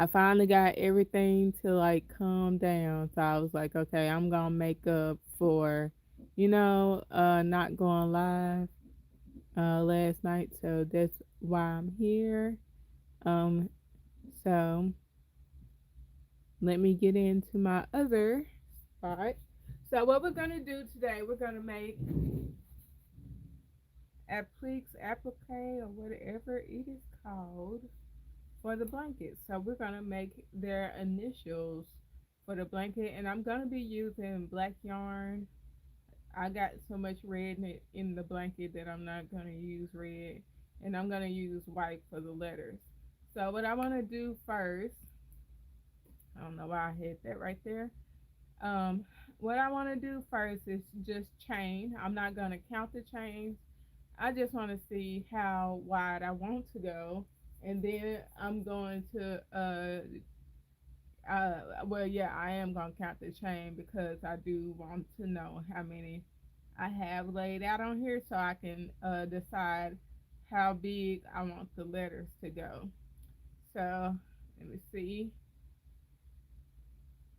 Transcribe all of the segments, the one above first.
I finally got everything to like calm down. So I was like, okay, I'm gonna make up for, not going live last night. So that's why I'm here. Um, so let me get into my other spot. So what we're gonna do today, we're gonna make applique, or whatever it is called for the blanket. So we're gonna make their initials for the blanket, and I'm gonna be using black yarn. I got so much red in the blanket that I'm not gonna use red, and I'm gonna use white for the letters. So what I want to do first, I don't know why I had that right there. Um, what I want to do first is just chain. I'm not gonna count the chains. I just want to see how wide I want to go, and then I'm going to well, yeah, I am gonna count the chain because I do want to know how many I have laid out on here so I can decide how big I want the letters to go. So let me see.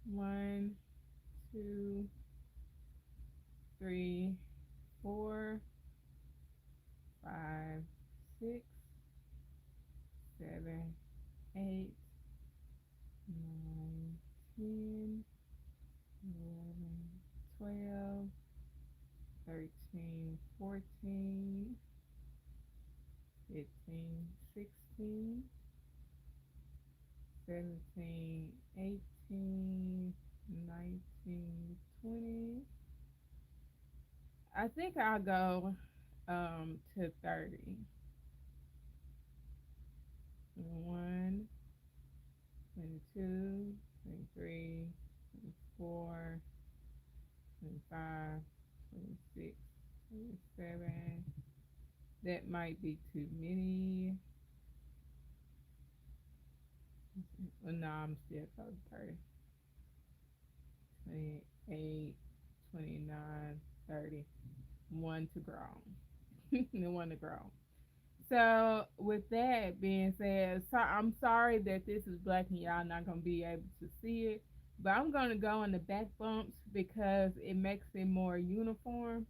One, two, three, four, five, six, seven, eight, nine, 10, 11, 12, 13, 14, 15, 16, 17, 18, 19, 20. I think I'll go to 30. 1, 22, 23, 24, 25, 26, 27. That might be too many. Well, no, I'm still close to 30. 28, 29, 30. One to grow. The one to grow. So, with that being said, so I'm sorry that this is black and y'all not gonna be able to see it, but I'm gonna go in the back bumps because it makes it more uniform.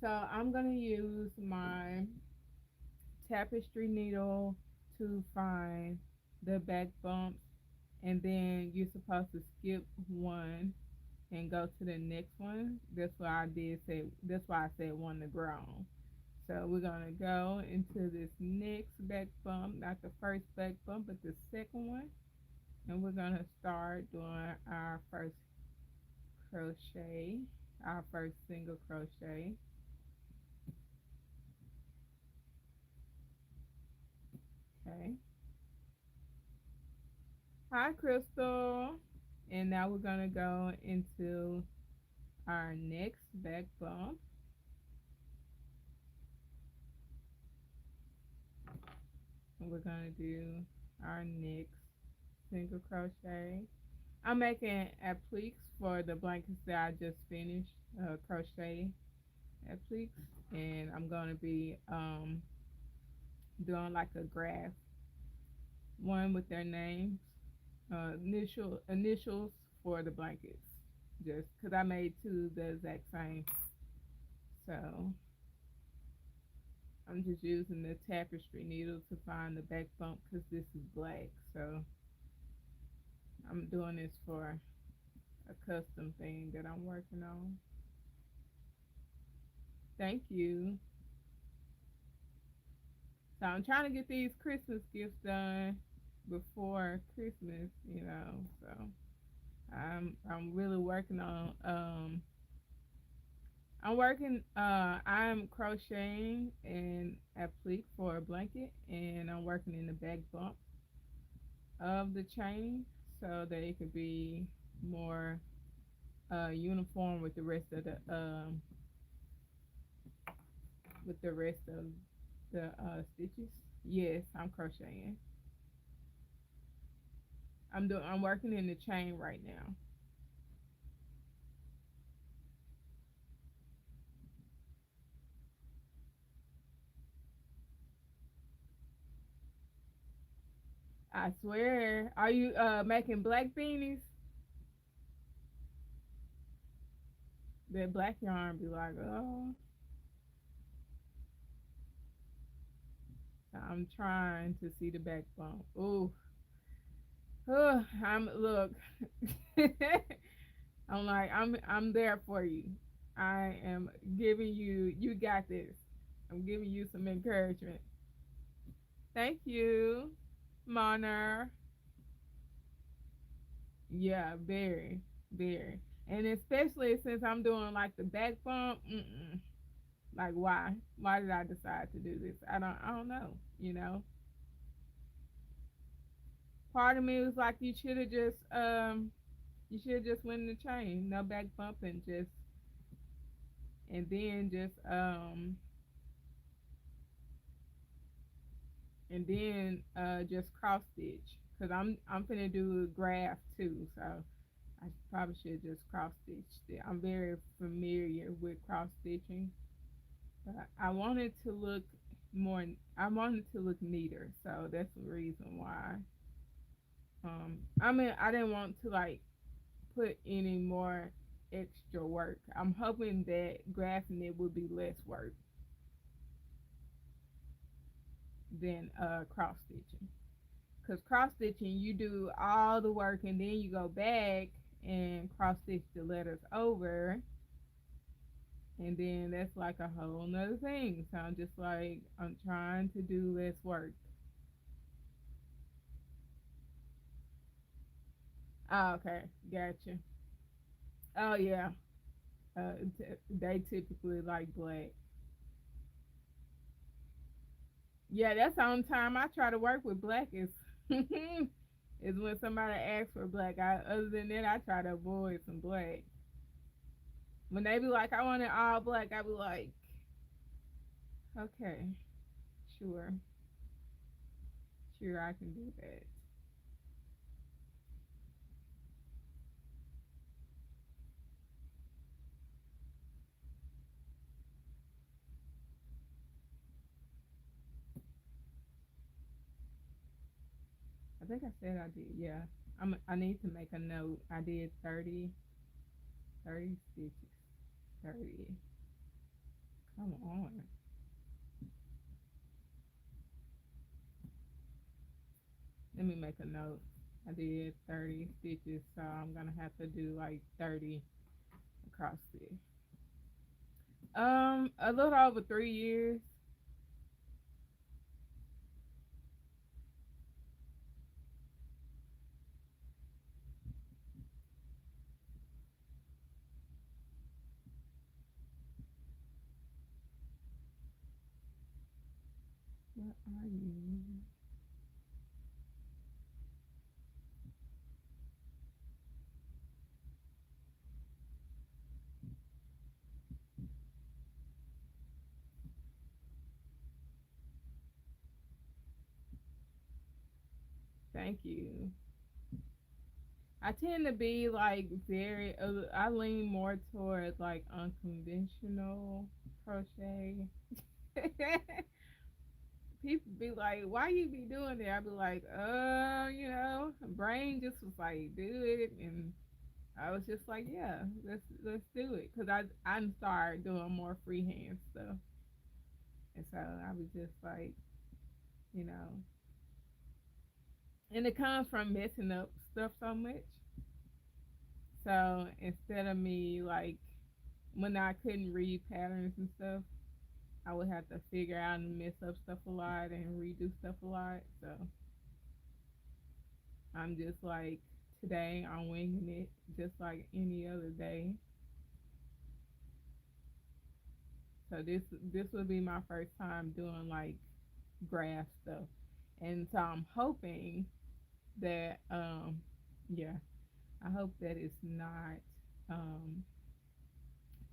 So I'm gonna use my tapestry needle to find the back bumps, and then you're supposed to skip one and go to the next one. That's what I did say. That's why I said one to grow on. So we're gonna go into this next back bump, not the first back bump, but the second one, and we're gonna start doing our first crochet, our first single crochet. Okay. Hi, Crystal. And now we're gonna go into our next back bump, and we're gonna do our next single crochet. I'm making appliques for the blankets that I just finished crochet appliques, and I'm gonna be doing like a graph, one with their names, initials for the blankets, just because I made two the exact same. So I'm just using the tapestry needle to find the back bump because this is black. So I'm doing this for a custom thing that I'm working on. Thank you. So I'm trying to get these Christmas gifts done before. So I'm really working on I'm crocheting an applique for a blanket, and I'm working in the back bump of the chain so that it could be more uniform with the rest of the stitches. Yes, I'm crocheting. I'm working in the chain right now. I swear. Are you making black beanies? That black yarn be like, oh, I'm trying to see the back bump. Ooh, I'm look. I'm there for you. I am giving you. You got this. I'm giving you some encouragement. Thank you, Moner. Yeah, very, very, and especially since I'm doing like the back bump. Mm-mm. Like why? Why did I decide to do this? I don't know. You know, part of me was like, you should have just went in the chain, no back bumping, just and then just cross stitch, cause I'm finna do a graph too, so I probably should just cross stitch it. I'm very familiar with cross stitching, but I wanted to look more. I wanted to look neater, so that's the reason why. I mean, I didn't want to like put any more extra work. I'm hoping that graphing it would be less work than cross stitching. Cause cross stitching, you do all the work and then you go back and cross stitch the letters over, and then that's like a whole nother thing. So I'm just like, I'm trying to do less work. Oh, okay, gotcha. Oh yeah, they typically like black. Yeah, that's the only time I try to work with black is is when somebody asks for black. Other than that, I try to avoid some black. When they be like, I want it all black, I be like, okay, sure, sure, I can do that. I think I said I did. Yeah, I need to make a note. I did 30 stitches. 30. Come on. Let me make a note. I did 30 stitches, so I'm gonna have to do like 30 across there. A little over 3 years. What are you? Thank you. I tend to be like very. I lean more towards like unconventional crochet. People be like, "Why you be doing that?" I be like, brain just was like, do it," and I was just like, "Yeah, let's do it," because I started doing more freehand stuff, and so I was just like, you know, and it comes from messing up stuff so much. So instead of me like when I couldn't read patterns and stuff, I would have to figure out and mess up stuff a lot and redo stuff a lot. So I'm just like today I'm winging it just like any other day. So this will be my first time doing like graph stuff, and so I'm hoping that yeah, I hope that it's not um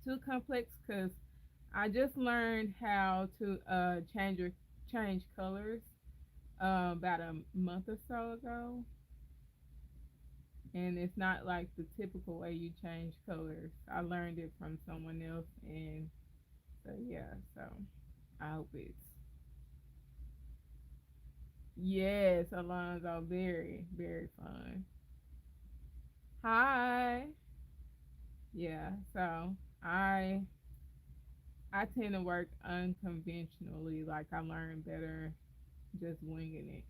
too complex because I just learned how to change colors about a month or so ago, and it's not like the typical way you change colors. I learned it from someone else, and so yeah, so I hope it's Yes, Alonzo, very, very fun. Hi. Yeah, so I I tend to work unconventionally. Like I learn better just winging it.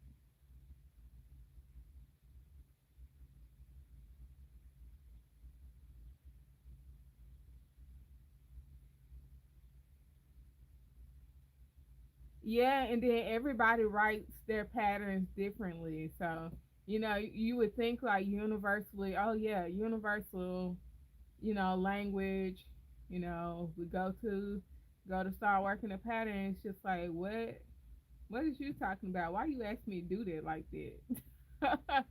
Yeah, and then everybody writes their patterns differently. So, you would think like universally, oh yeah, universal, language, we go to start working a pattern. It's just like, what is you talking about? Why you ask me to do that like that?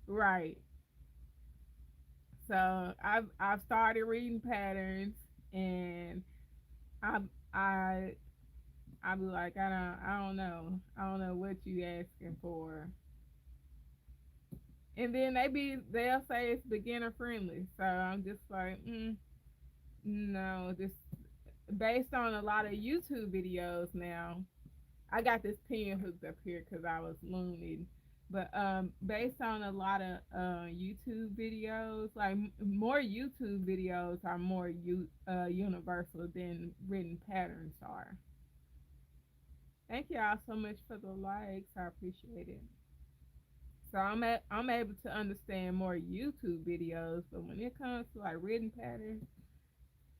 Right. So I've started reading patterns, and I I I be like, I don't know what you asking for. And then they'll say it's beginner friendly. So I'm just like, no, this based on a lot of YouTube videos now. I got this pen hooked up here because I was looming. But based on a lot of YouTube videos, like more YouTube videos are more universal than written patterns are. Thank y'all so much for the likes. I appreciate it. So I'm able to understand more YouTube videos, but when it comes to like written patterns,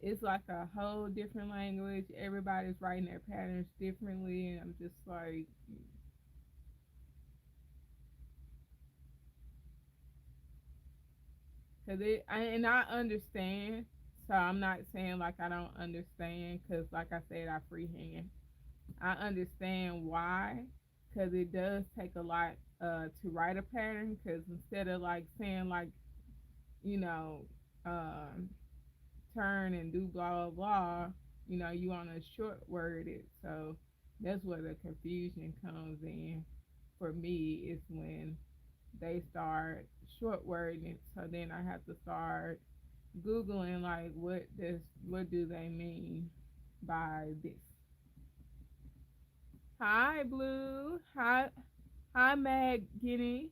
it's like a whole different language. Everybody's writing their patterns differently, and I'm just like, and I understand. So I'm not saying like I don't understand, because like I said, I freehand. I understand why, because it does take a lot to write a pattern. Because instead of like saying like, you know, um, turn and do blah blah blah, you want to short word it. So that's where the confusion comes in for me, is when they start short wording it. So then I have to start googling like what do they mean by this. Hi Blue. Hi Mag Guinea.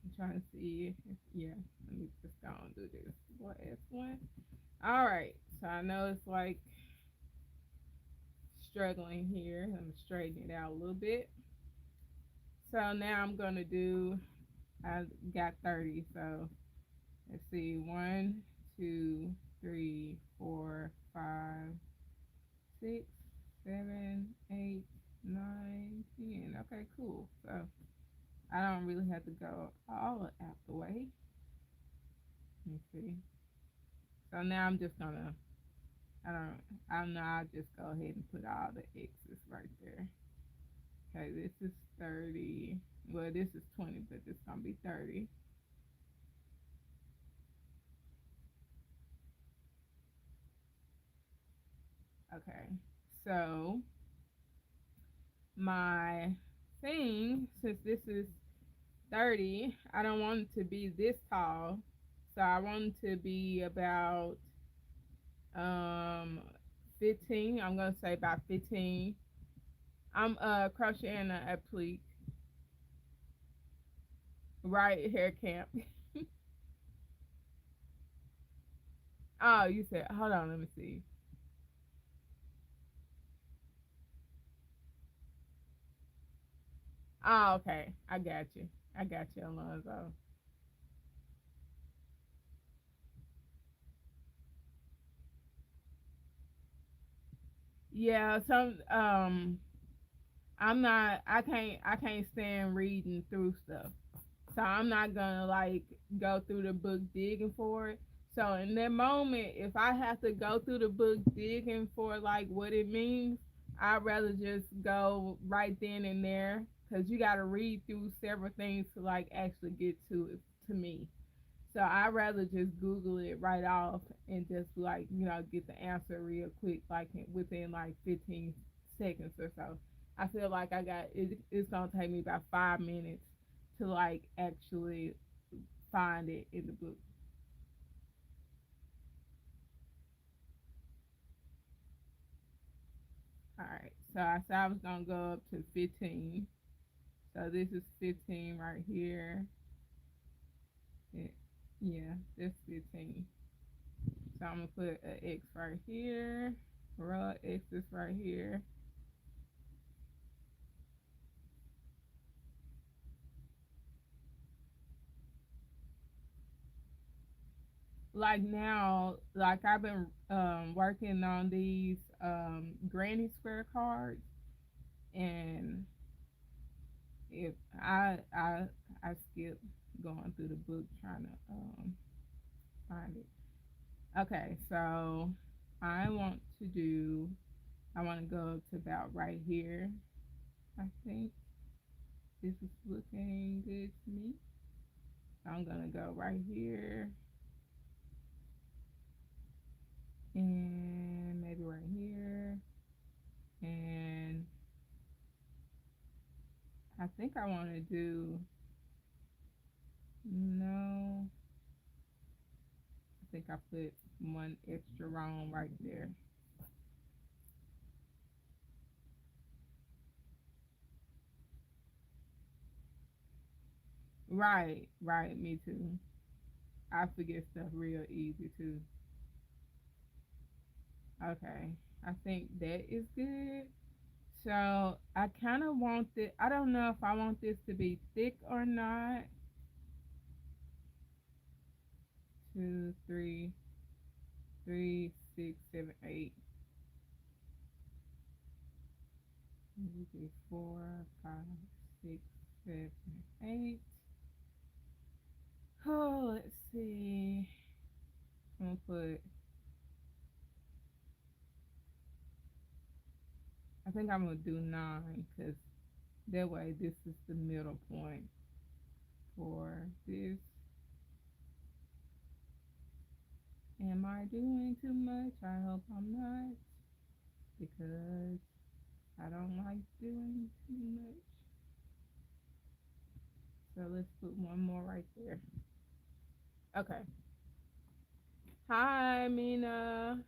I'm trying to see if, yeah, let me just go and do this last one. All right, so I know it's like struggling here. I'm straightening it out a little bit. So now I'm gonna do. I got 30. So let's see. One, two, three, four, five, 6, 7, 8, 9, 10. Okay, cool. So I don't really have to go all out the way. Let me see. So now I'm just gonna. I don't. I don't know. I'll just go ahead and put all the X's right there. Okay, this is 30. Well, this is 20, but this gonna be 30. Okay. So my thing, since this is 30, I don't want it to be this tall. So I want it to be about um 15. I'm gonna say about 15. I'm crocheting a applique, right, hair camp. Oh, you said, hold on, let me see. Oh, okay. I got you. I got you, Alonzo. Yeah, I can't stand reading through stuff. So I'm not gonna like go through the book digging for it. So in that moment, if I have to go through the book digging for like what it means, I'd rather just go right then and there, because you got to read through several things to like actually get to it, to me. So I'd rather just Google it right off and just like, get the answer real quick, like within like 15 seconds or so. I feel like it's gonna take me about 5 minutes to like actually find it in the book. All right. So I said I was gonna go up to 15. So this is 15 right here. Yeah, yeah, that's 15. So I'm gonna put an X right here. Row X's right here. Like now, like I've been working on these granny square cards, and if I skip going through the book trying to find it. Okay, so I want to do. I want to go up to about right here. I think this is looking good to me. I'm gonna go right here and maybe right here, and I think I want to do no. I think I put one extra wrong right there. Right, right. Me too. I forget stuff real easy too. Okay, I think that is good. So I kind of want it. I don't know if I want this to be thick or not. Two, three, six, seven, eight. Maybe four, five, six, seven, eight. Oh, let's see. I'm gonna put. I think I'm gonna do nine because that way this is the middle point for this. Am I doing too much? I hope I'm not because I don't like doing too much. So let's put one more right there. Okay. Hi, Mina.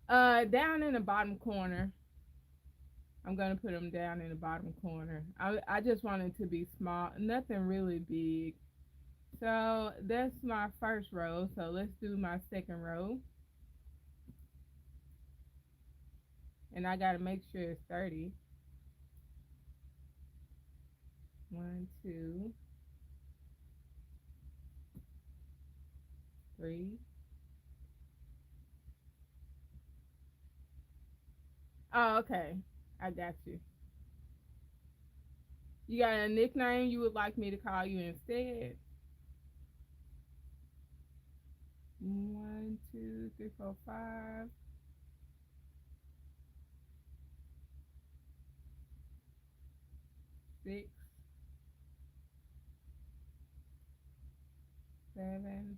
Down in the bottom corner. I'm gonna put them down in the bottom corner. I just want it to be small, nothing really big. So that's my first row. So let's do my second row, and I gotta make sure it's 30. One, two, three. Oh, okay. I got you. You got a nickname you would like me to call you instead? One, two, three, four, five, six, seven.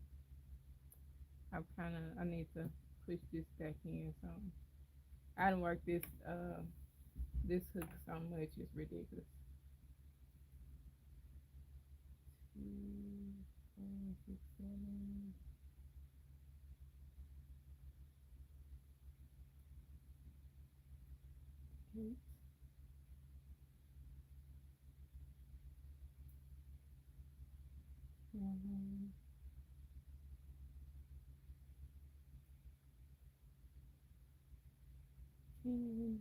I need to push this back in. So I don't work this hook so much. It's ridiculous. Two, four, six, seven, 8, 9, 10.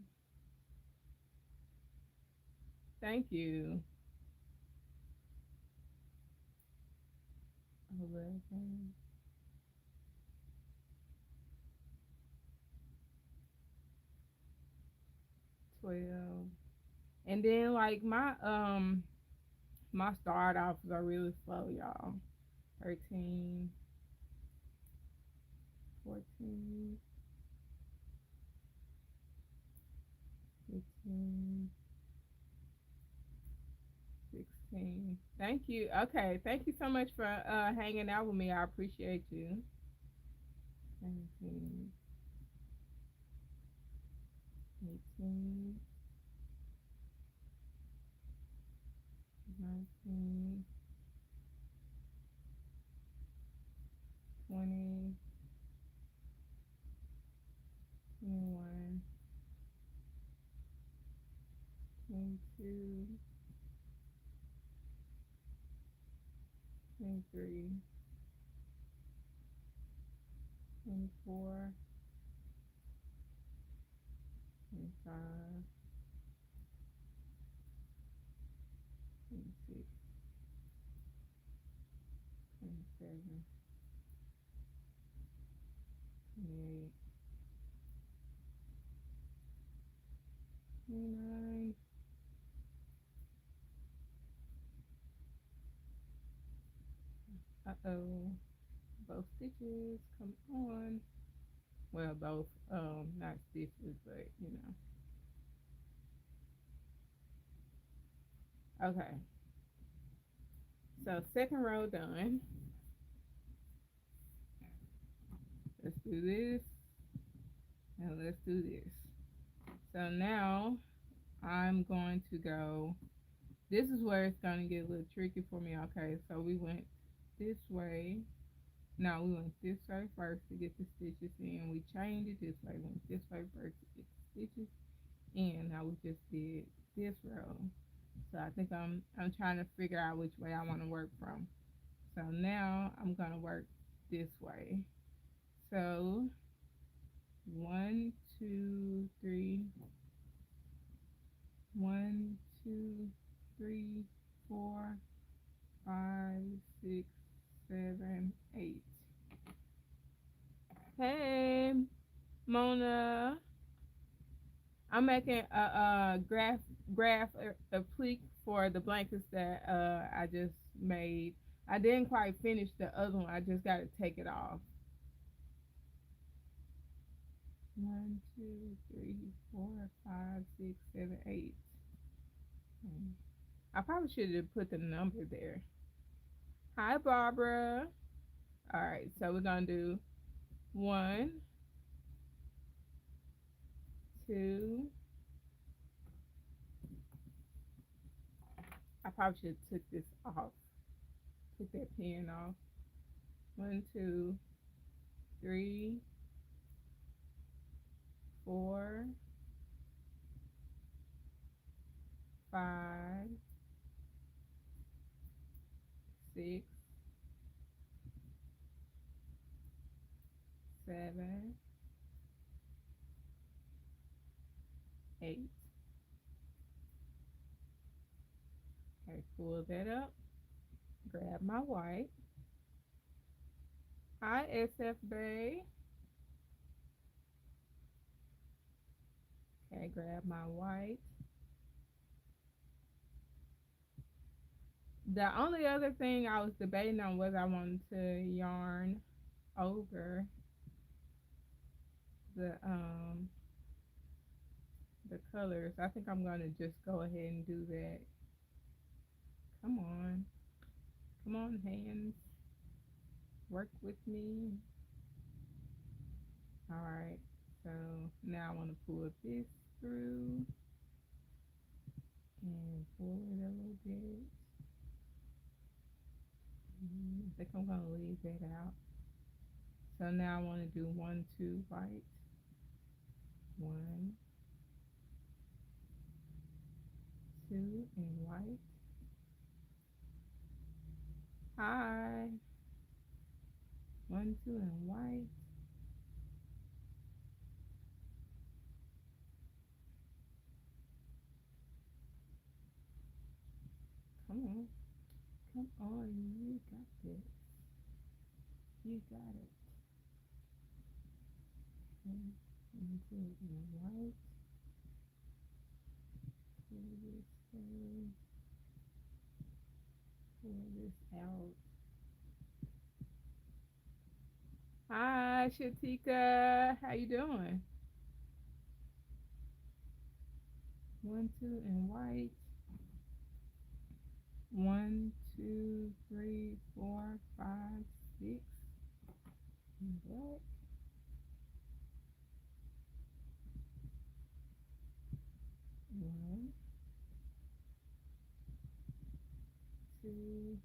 Thank you. 11, 12. And then like my start offs are really slow, y'all. 13, 14, 15, 16. Thank you. Okay, thank you so much for hanging out with me. I appreciate you. 17, 18, 19, 20, 21, 22, 23, 24, 25, 26, 27, 28, 29. Uh-oh. Both stitches. Come on. Well, both, not stitches, but you know. Okay. So second row done. Let's do this and let's do this. So now I'm going to go. This is where it's going to get a little tricky for me. Okay, so we went this way. No, we went this way first to get the stitches in. We changed it this way. Went this way first to get the stitches in. Now we just did this row. So I think I'm trying to figure out which way I want to work from. So now I'm gonna work this way. So 1, 2, 3, 1, 2, 3, 4, 5, 6, 7, 8. Hey, Mona. I'm making a graph applique for the blankets that I just made. I didn't quite finish the other one. I just got to take it off. 1, 2, 3, 4, 5, 6, 7, 8. I probably should have put the number there. Hi, Barbara. All right, so we're gonna do 1, 2. I probably should have took this off. Took that pen off. 1, 2, 3, 4, 5, 6, 7, 8. Okay, pull that up. Grab my white. Hi, SF Bay. Okay, grab my white. The only other thing I was debating on whether I wanted to yarn over the um the colors. I think I'm gonna just go ahead and do that. Come on. Come on, hands. Work with me. Alright. So now I wanna pull this through and pull it a little bit. I think I'm gonna leave that out. So now I wanna do 1, 2 white. 1, 2 and white. Hi. 1, 2 and white. Come on. Come on. You got this. You got it. 1, 2 and white. Pull this thing. Pull this out. Hi, Shatika. How you doing? 1, 2 and white. 1, 2, 3, 4, 5, 6 and black. 1, 2,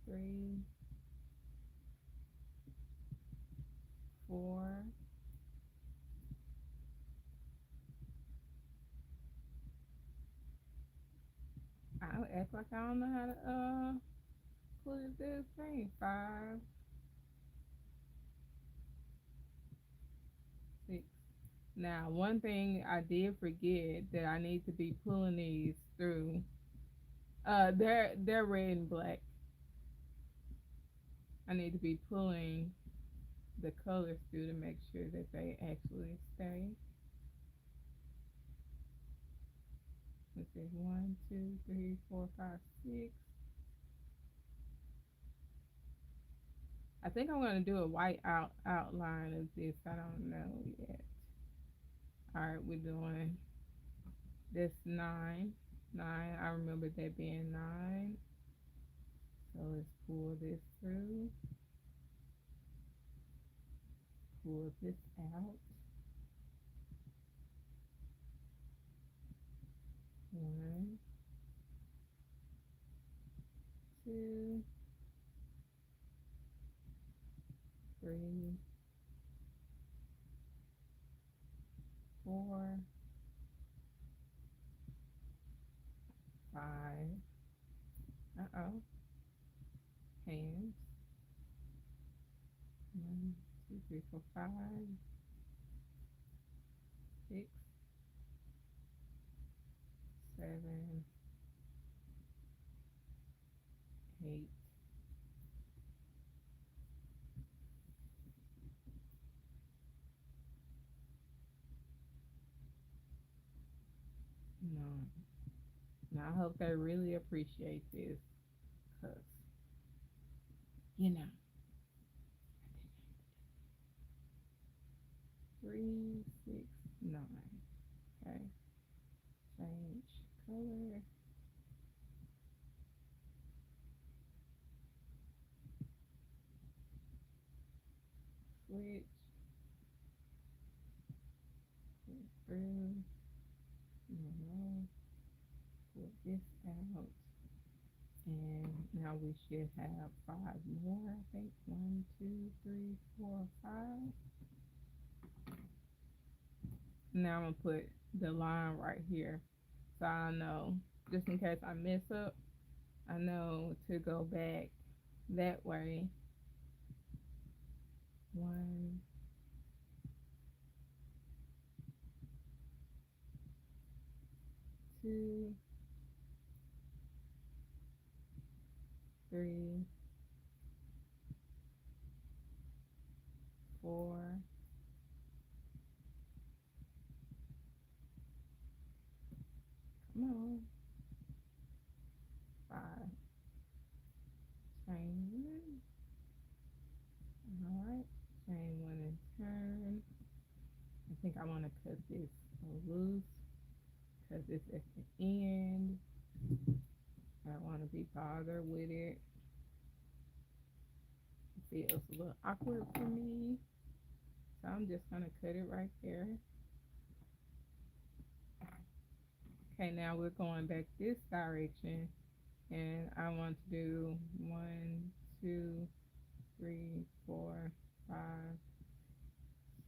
3, 4, act like I don't know how to put this thing. 5, 6. Now, one thing I did forget that I need to be pulling these through. They're red and black. I need to be pulling the colors through to make sure that they actually stay. Let's see, 1, 2, 3, 4, 5, 6. I think I'm gonna do a white outline of this. I don't know yet. All right, we're doing this 9. 9. I remember that being 9. So let's pull this through. Pull this out. 1, 2, 3, 4, 5. Uh-oh. Hands. 1, 2, 3, 4, 5, 6, 7, 8. No. Now I hope they really appreciate this, cause you know 3, 6, 9. Okay. Change color. Switch. Pull through. No. Pull this out. And now we should have 5 more, I think. 1, 2, 3, 4, 5. Now I'm gonna put the line right here, so I know, just in case I mess up, I know to go back that way. 1, 2, 3, 4. Come on. 5. Chain 1. All right. Chain 1 and turn. I think I want to cut this loose because it's at the end. I don't want to be bothered with it. It feels a little awkward for me. So I'm just going to cut it right there. Okay, now we're going back this direction. And I want to do 1, 2, 3, 4, 5,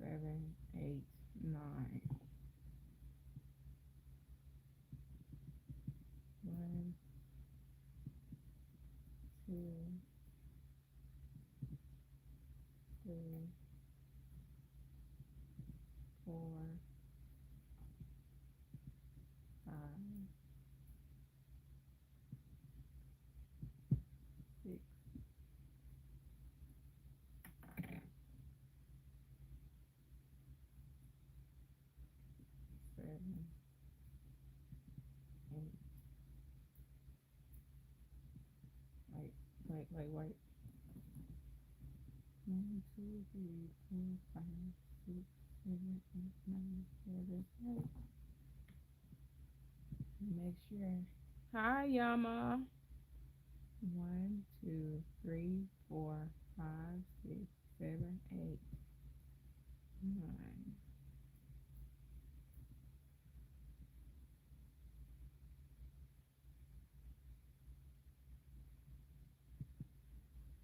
7, 8, 9. 1, 2, 3, 4, 5, 6, 7, 8. Wait. 1, 2, 3, 4, 5, 6, 7, 8, 9, 10, 11. Make sure. Hi, Yama. 1, 2, 3, 4, 5, 6, 7, 8, 9.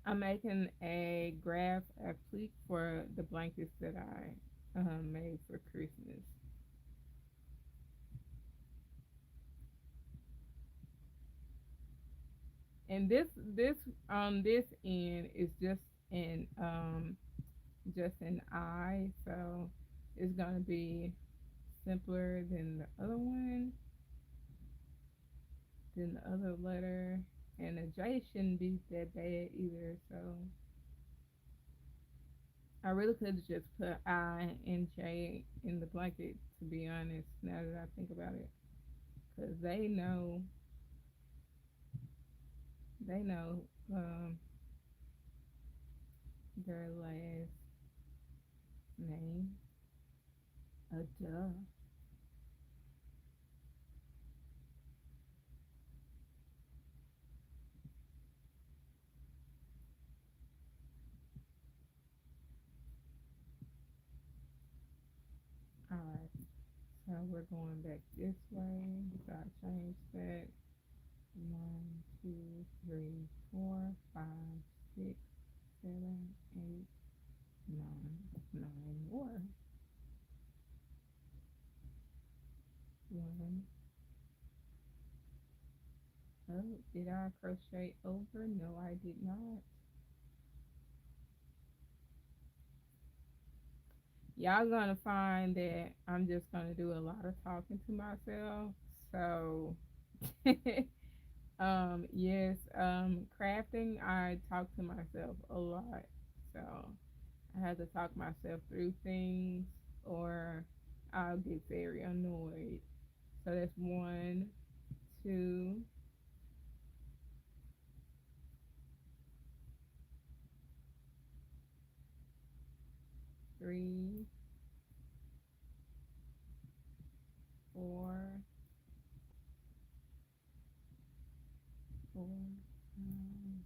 I'm making a graph applique for the blankets that I made for Christmas. And this on this end is an just an I, so it's gonna be simpler than the other one, than the other letter. And the J shouldn't be that bad either, so I really could have just put I and J in the blanket, to be honest, now that I think about it. Because they know um, their last name. Duh. Alright, so we're going back this way. So I changed that. One, two, three, four, five, six, seven, eight, nine. Nine more. One. Oh, did I crochet over? No, I did not. Y'all gonna find that I'm just gonna do a lot of talking to myself. So, yes, crafting, I talk to myself a lot. So I have to talk myself through things, or I'll get very annoyed. So that's one, two, three, four, four, five,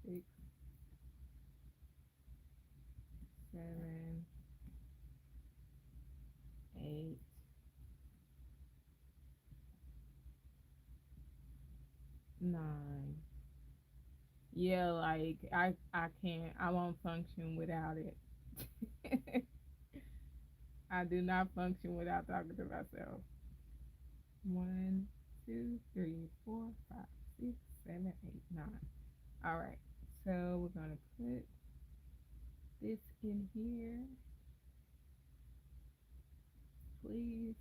six, seven, 8, 9. Yeah, like I can't. I won't function without it. I do not function without talking to myself. One, two, three, four, five, six, seven, eight, nine. All right. So we're gonna put this in here, please.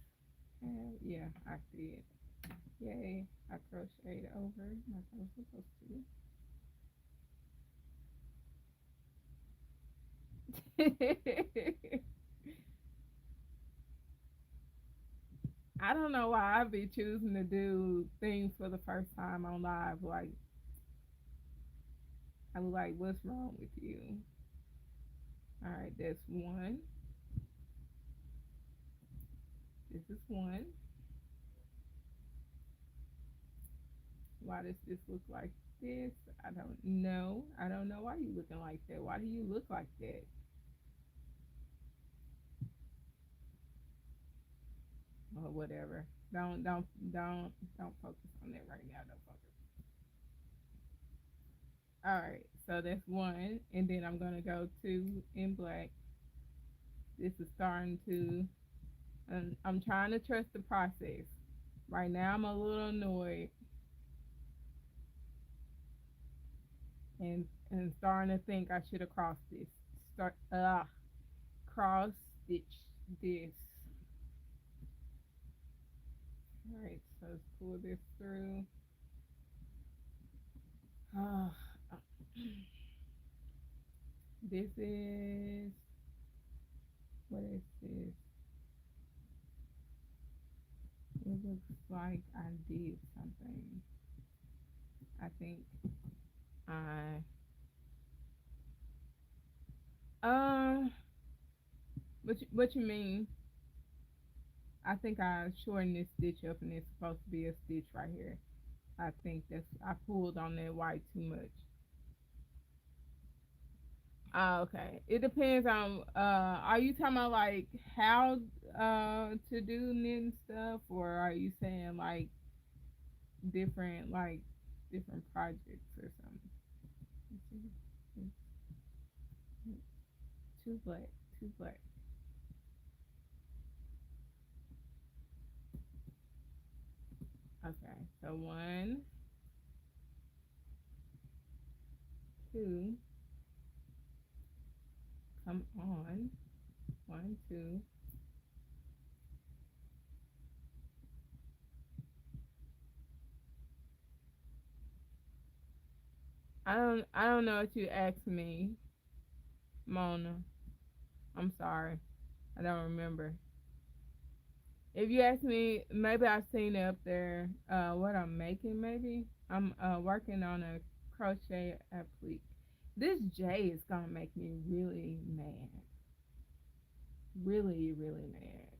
Yeah, I did. Yay! I crocheted over like I was supposed to. I don't know why I be choosing to do things for the first time on live. Like I was like, what's wrong with you? All right, that's one. This is one. Why does this look like this? I don't know. I don't know why you looking like that. Why do you look like that? Or whatever. Don't focus on that right now. Don't focus. All right, so that's one, and then I'm gonna go two in black. This is starting to. I'm trying to trust the process. Right now, I'm a little annoyed and starting to think I should have crossed this. Start cross stitch this. All right, so let's pull this through. Uh, this is what is this? It looks like I did something. I think I uh what you mean? I think I shortened this stitch up and it's supposed to be a stitch right here. I think that's I pulled on that white too much. Okay. It depends on are you talking about like how to do knitting stuff, or are you saying like different like different projects or something? Too black, too black. Okay, so one, two, come on. One, two. I don't know what you asked me, Mona. I'm sorry. I don't remember. If you ask me, maybe I've seen it up there. What I'm making, maybe I'm working on a crochet applique. This J is gonna make me really mad, really, really mad.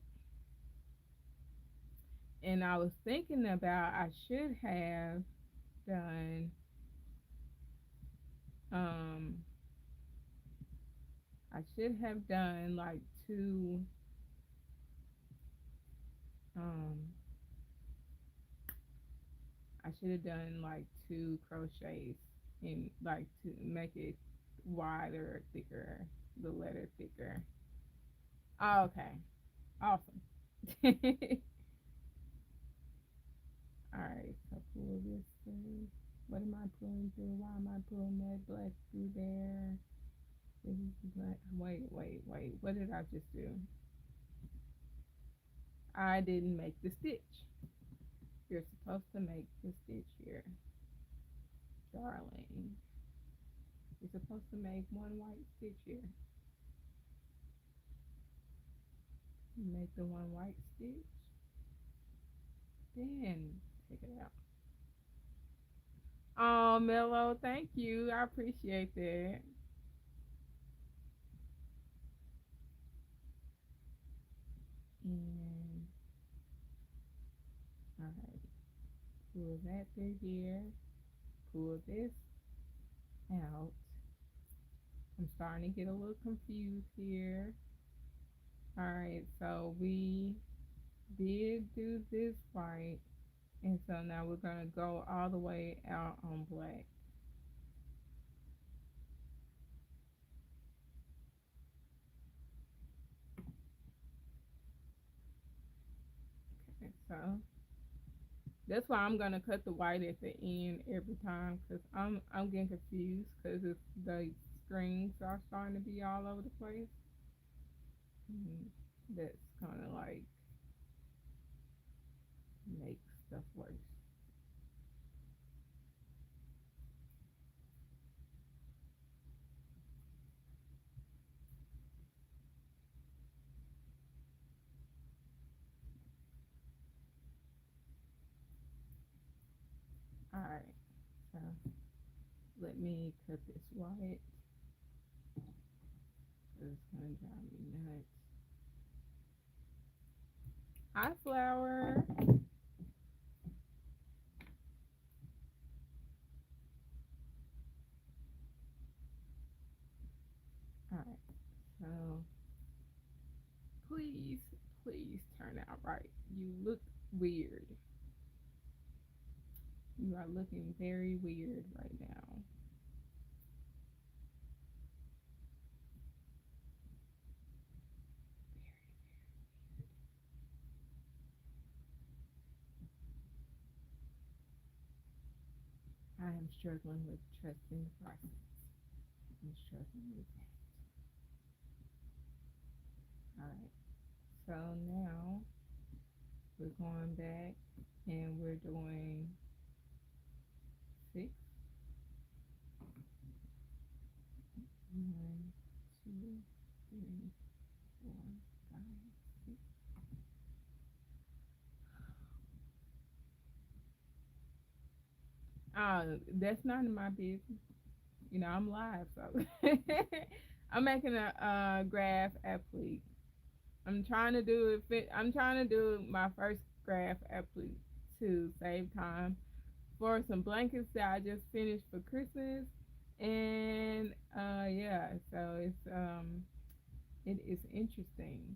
And I was thinking about I should have done um I should have done like two um I should have done like two crochets and like to make it wider, thicker, the letter thicker. Oh, okay, awesome. All right, so pull this through. What am I pulling through? Why am I pulling that black through there? This is the black. Wait, wait, wait. What did I just do? I didn't make the stitch. You're supposed to make the stitch here, darling. You're supposed to make one white stitch here. You make the one white stitch, then take it out. Oh, Mello, thank you. I appreciate that. And all right, pull that through here. Pull this out. I'm starting to get a little confused here. All right, so we did do this white, and so now we're gonna go all the way out on black. Okay, so that's why I'm gonna cut the white at the end every time, cause I'm getting confused, cause it's the strings are starting to be all over the place. Mhm. That's kind of like makes stuff worse. All right, so let me cut this white. It's gonna drive me nuts. Hi, flower. All right, so please, please turn out right. You look weird. You are looking very weird right now. I am struggling with trusting the process. I'm struggling with that. All right, so now we're going back and we're doing six. One, two, three, four, five, six. That's none of my business. You know, I'm live, so I'm making a graph applique. I'm trying to do it. I'm trying to do my first graph applique to save time for some blankets that I just finished for Christmas, and yeah, so it is interesting.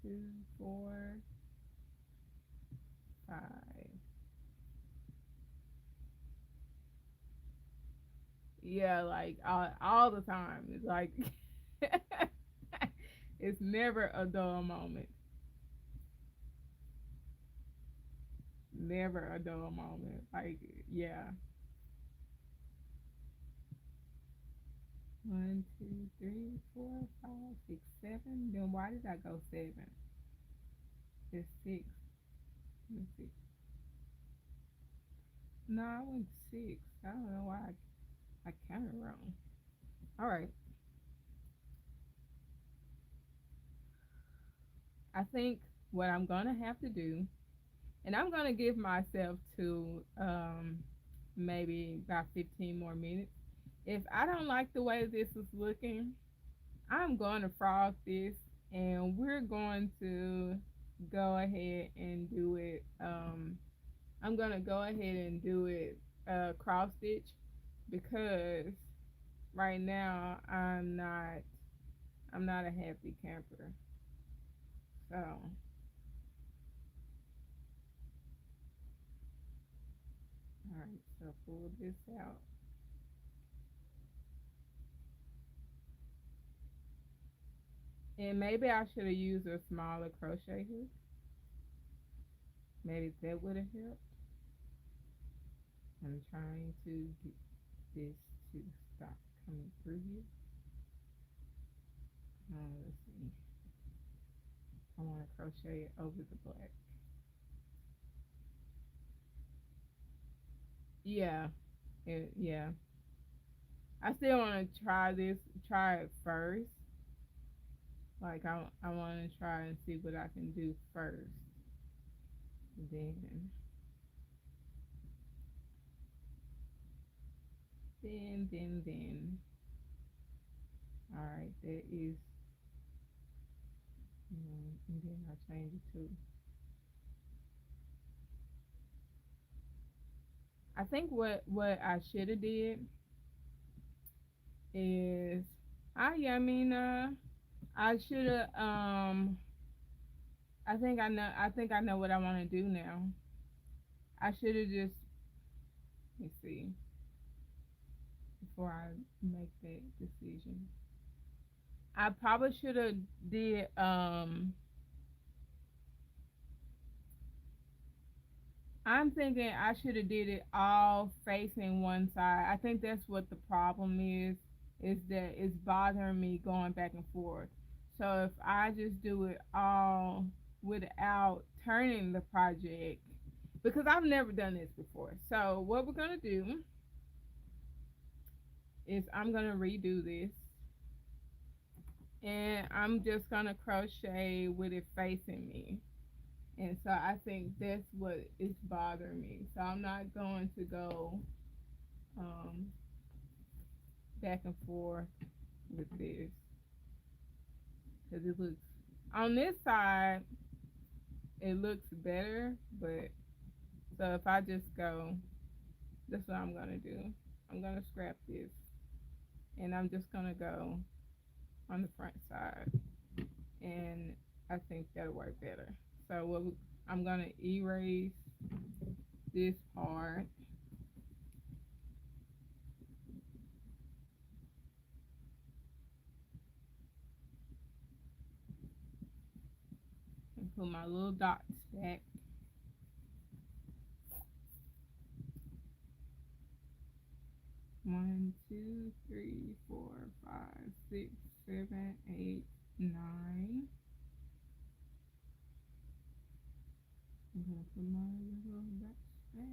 2, 4, 5. Yeah, like all the time. It's like it's never a dull moment. never a dull moment. Like, yeah. 1, 2, 3, 4, 5, 6, 7. Then why did I go 7? It's 6. Let me see. No, I went 6. I don't know why I counted wrong. All right. I think what I'm gonna have to do, and I'm gonna give myself to maybe about 15 more minutes. If I don't like the way this is looking, I'm going to frog this, and we're going to go ahead and do it. I'm gonna go ahead and do it cross stitch because right now I'm not a happy camper. So all right, so pull this out, and maybe I should have used a smaller crochet hook. Maybe that would have helped. I'm trying to get this to stop coming through here. Let's see. I want to crochet it over the black. Yeah, yeah. I still want to try this. Try it first. Like I want to try and see what I can do first. Then then. All right, that is. And then I change it to. I think what I should have did is I mean I should have I think I know what I want to do now. I should have just let me see before I make that decision. I probably should have did I'm thinking I should have did it all facing one side. I think that's what the problem is that it's bothering me going back and forth. So if I just do it all without turning the project, because I've never done this before. So what we're gonna do is I'm gonna redo this, and I'm just gonna crochet with it facing me. And so I think that's what is bothering me. So I'm not going to go um, back and forth with this because it looks on this side it looks better. But so if I just go, that's what I'm gonna do. I'm gonna scrap this, and I'm just gonna go on the front side, and I think that'll work better. So I'm gonna erase this part and put my little dots back. 1, 2, 3, 4, 5, 6, 7, 8, 9. I'm gonna put my little dots back.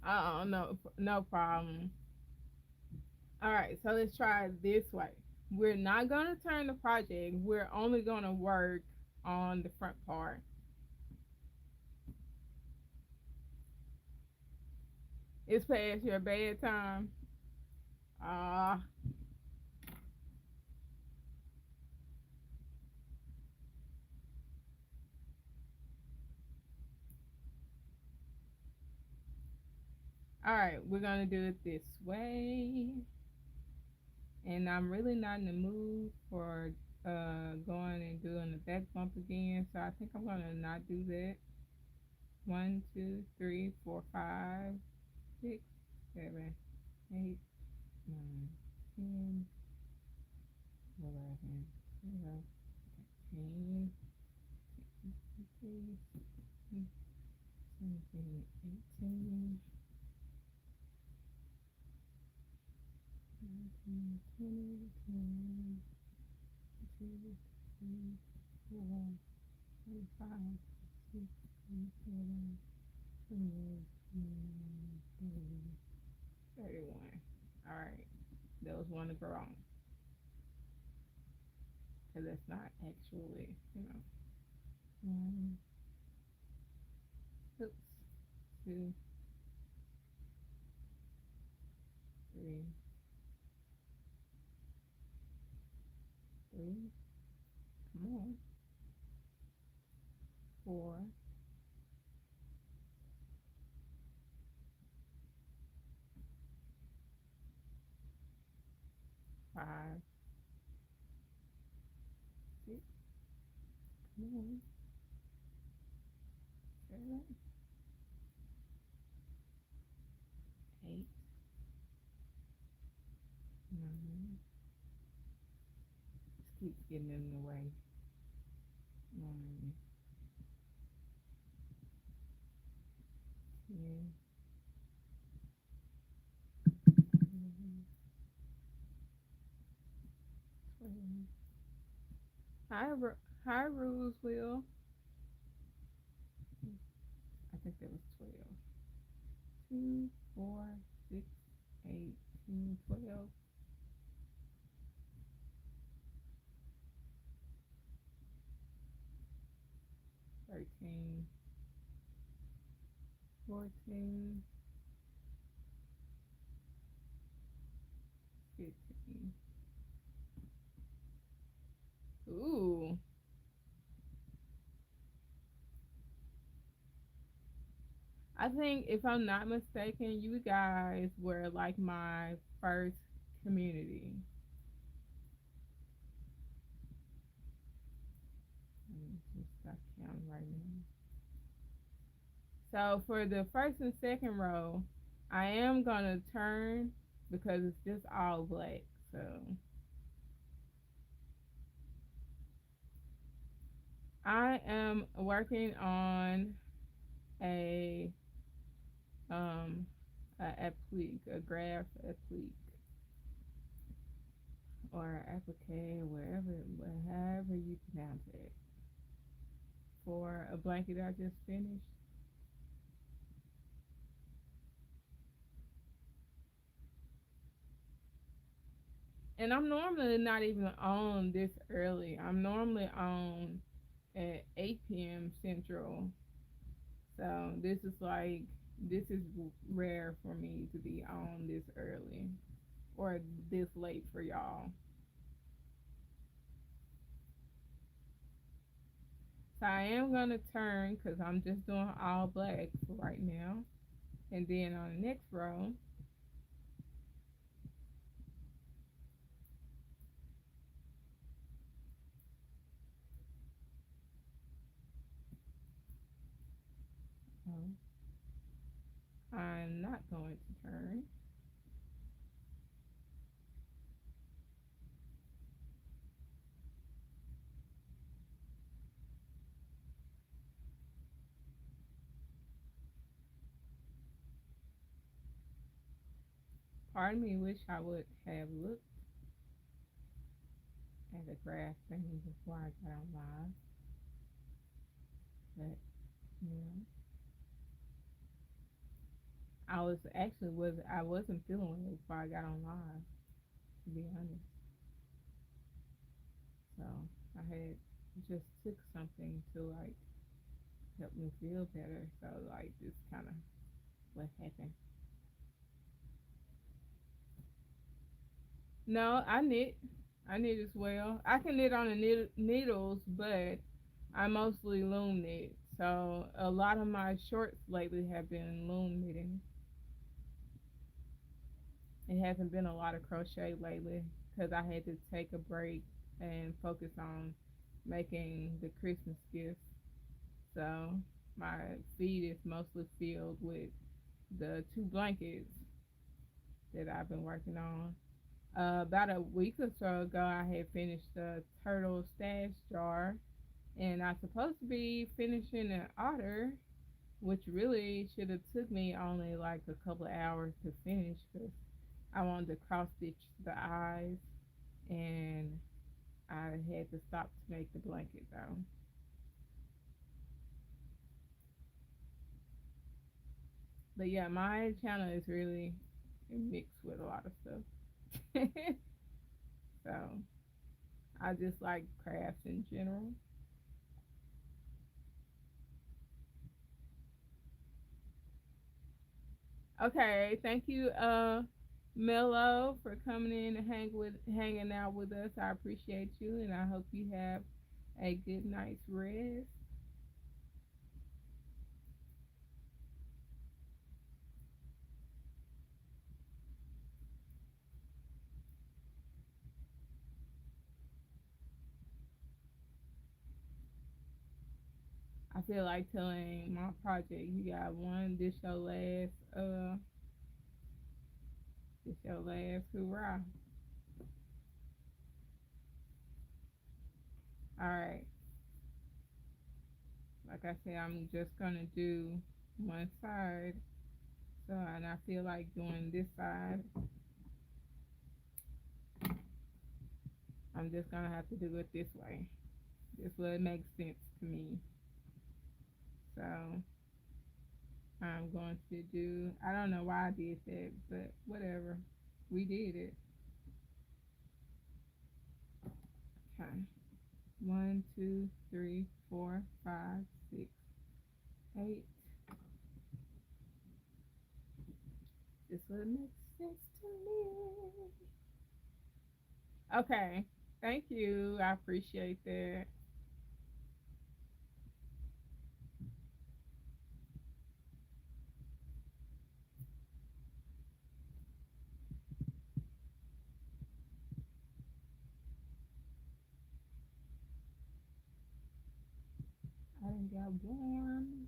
Oh no, no problem. All right, so let's try it this way. We're not gonna turn the project. We're only gonna work on the front part. It's past your bedtime. Ah, all right. We're gonna do it this way, and I'm really not in the mood for going and doing the back bump again. So I think I'm gonna not do that. One, two, three, four, five, six, seven, eight, nine, 10, 11, 12, 13, 14, 17, 18, 19, 20, 21, 22, 23, 24, 25, 26, 27, 28, 29, 30, 31. All right. Those want to grow on because that's not actually, one, oops, two, three, three, come on, four, five, six, come on, seven, eight, nine. Just keep getting in the way. 9, 10, 11, 12. Hi, hi, Rules Will. I think that was 12. 2, 4, 6, 8, 10, 12, 13, 14, 15. Ooh. I think if I'm not mistaken, you guys were like my first community. Let me just stop counting right now. So for the first and second row, I am gonna turn because it's just all black. So I am working on a um applique, a graph applique, or applique, wherever, however you pronounce it, for a blanket I just finished. And I'm normally not even on this early. I'm normally on at 8 p.m. Central. So this is rare for me to be on this early or this late for y'all. So I am gonna turn because I'm just doing all black for right now. And then on the next row, I'm not going to turn. Part of me wish I would have looked at the graph thing before I got on live, but you know, I wasn't feeling well before I got on live, to be honest. So I had just took something to like help me feel better. So like this kind of what happened. No, I knit. I knit as well. I can knit on the needles, but I mostly loom knit. So a lot of my shorts lately have been loom knitting. It hasn't been a lot of crochet lately because I had to take a break and focus on making the Christmas gifts. So My feed is mostly filled with the two blankets that I've been working on. About a week or so ago, I had finished the turtle stash jar, and I'm supposed to be finishing an otter, which really should have took me only like a couple of hours to finish because I wanted to cross stitch the eyes, and I had to stop to make the blanket though. But yeah, my channel is really mixed with a lot of stuff. So I just like crafts in general. Okay, thank you, Mello, for coming in and hanging out with us. I appreciate you, and I hope you have a good night's rest. I feel like telling my project, you got one. This your last hurrah. All right, like I said, I'm just gonna do one side. So, and I feel like doing this side. I'm just gonna have to do it this way. This way it makes sense to me. So I'm going to do. I don't know why I did that, but whatever. We did it. Okay. One, two, three, four, five, six, eight. This will make sense to me. Okay. Thank you. I appreciate that. I didn't got warm.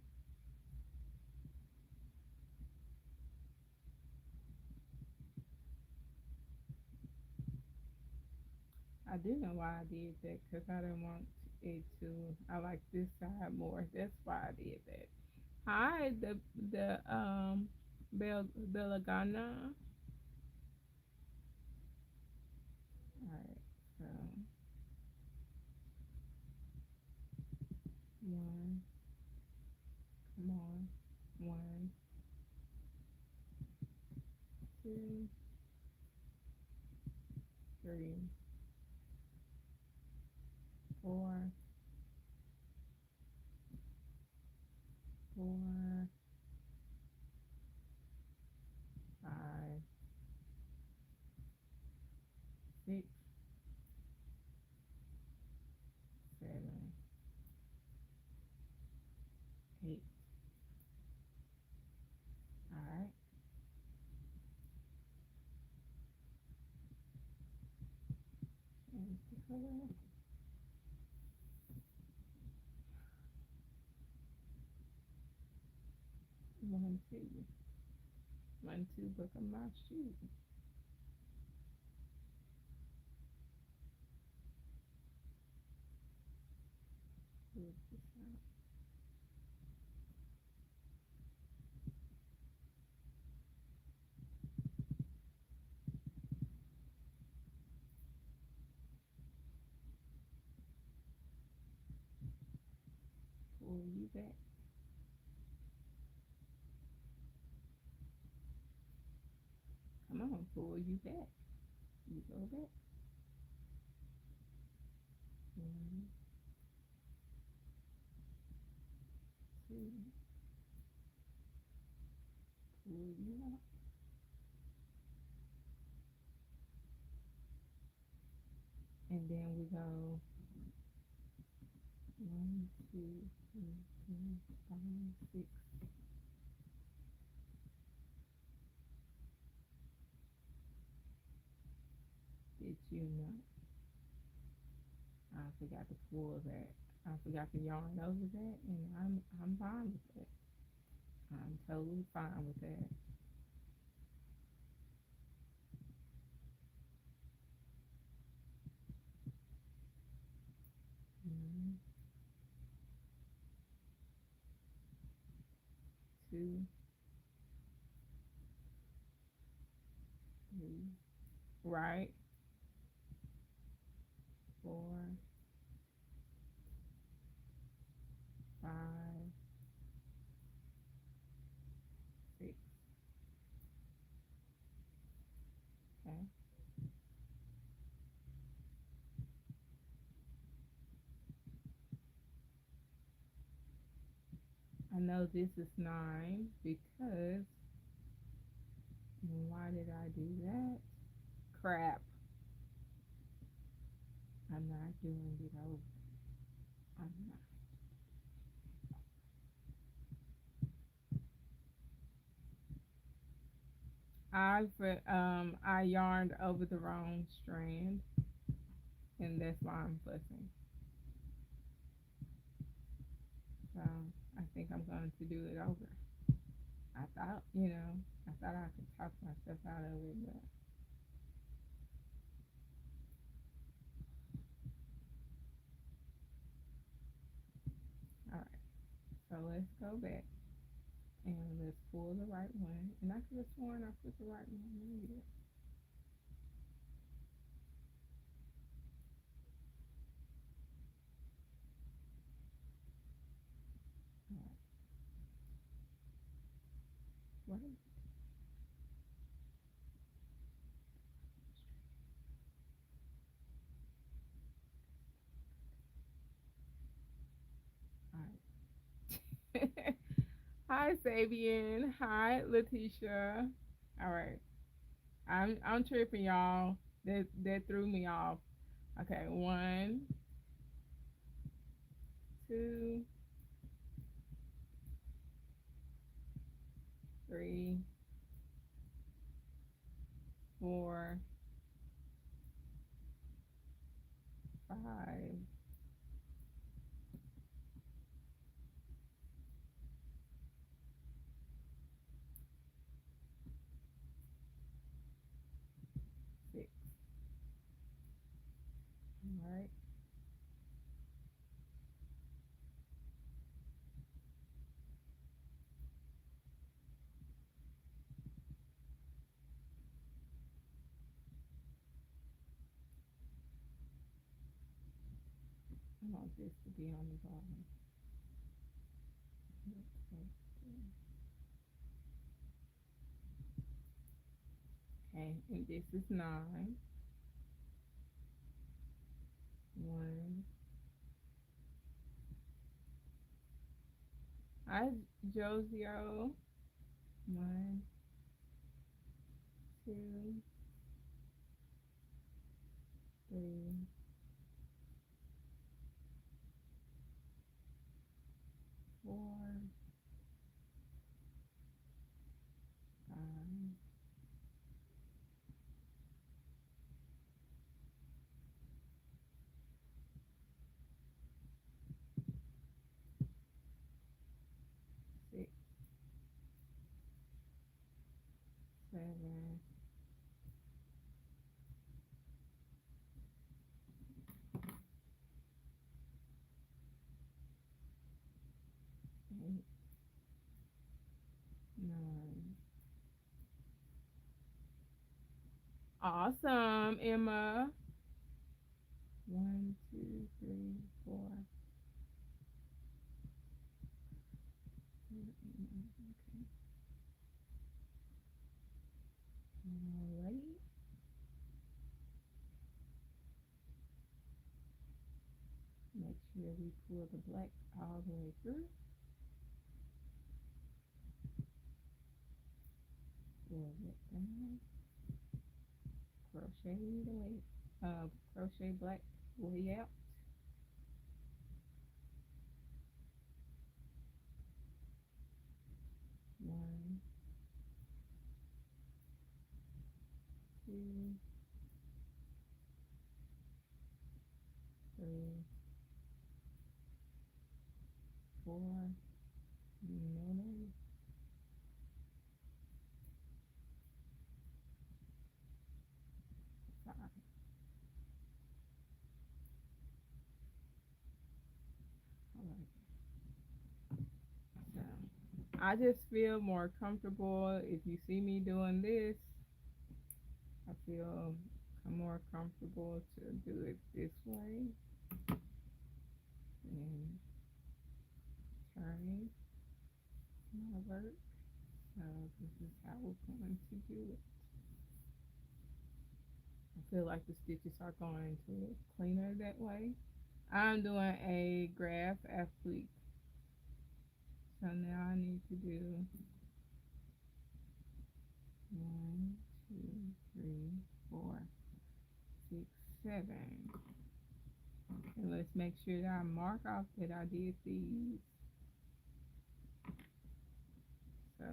I do know why I did that because I didn't want it to. I like this side more. That's why I did that. Hi, the Belagana. All right, so one, come on, one, two, three, four, four, five, six, seven, eight. All right, and the color. One, two, one, two. Book of my shoe. Pull this out. Pull you back. Come on, pull you back. You go back. One, two, pull you out. And then we go one, two, three, four, five, six. Did you know? I forgot to pull that. I forgot to yarn over that, and I'm fine with that. I'm totally fine with that. 1, 2, 3, right, 4, 5, 6. Okay. I know this is 9 because why did I do that? Crap. I'm not doing it over. I'm not. I yarned over the wrong strand, and that's why I'm fussing. So I think I'm going to do it over. I thought, I thought I could talk myself out of it, but all right. So let's go back and let's pull the right one. And I could have sworn I put the right one in here. All right. What? All right. Hi, Sabian. Hi, Letitia. All right. I'm tripping, y'all. That threw me off. Okay, 1, 2, 3, 4, 5, 6. All right. I want this to be on the bottom. Okay, and this is 9. 1. Hi, Josio. 1, 2, 3, 4, 5, 6, 7, 8, 9. Awesome, Emma. 1, 2, 3, 4. Okay. Alrighty. Make sure we pull the black all the way through. Pull it down. Crochet needle, crochet black way out. 1, 2, 3, millimeters. Sorry. Alright. So I just feel more comfortable if you see me doing this. I feel more comfortable to do it this way and turning my work. So this is how we're going to do it. I feel like the stitches are going to look cleaner that way. I'm doing a graph applique. So now I need to do 1, 2, 3, 4, 6, 7. And let's make sure that I mark off that I did these. So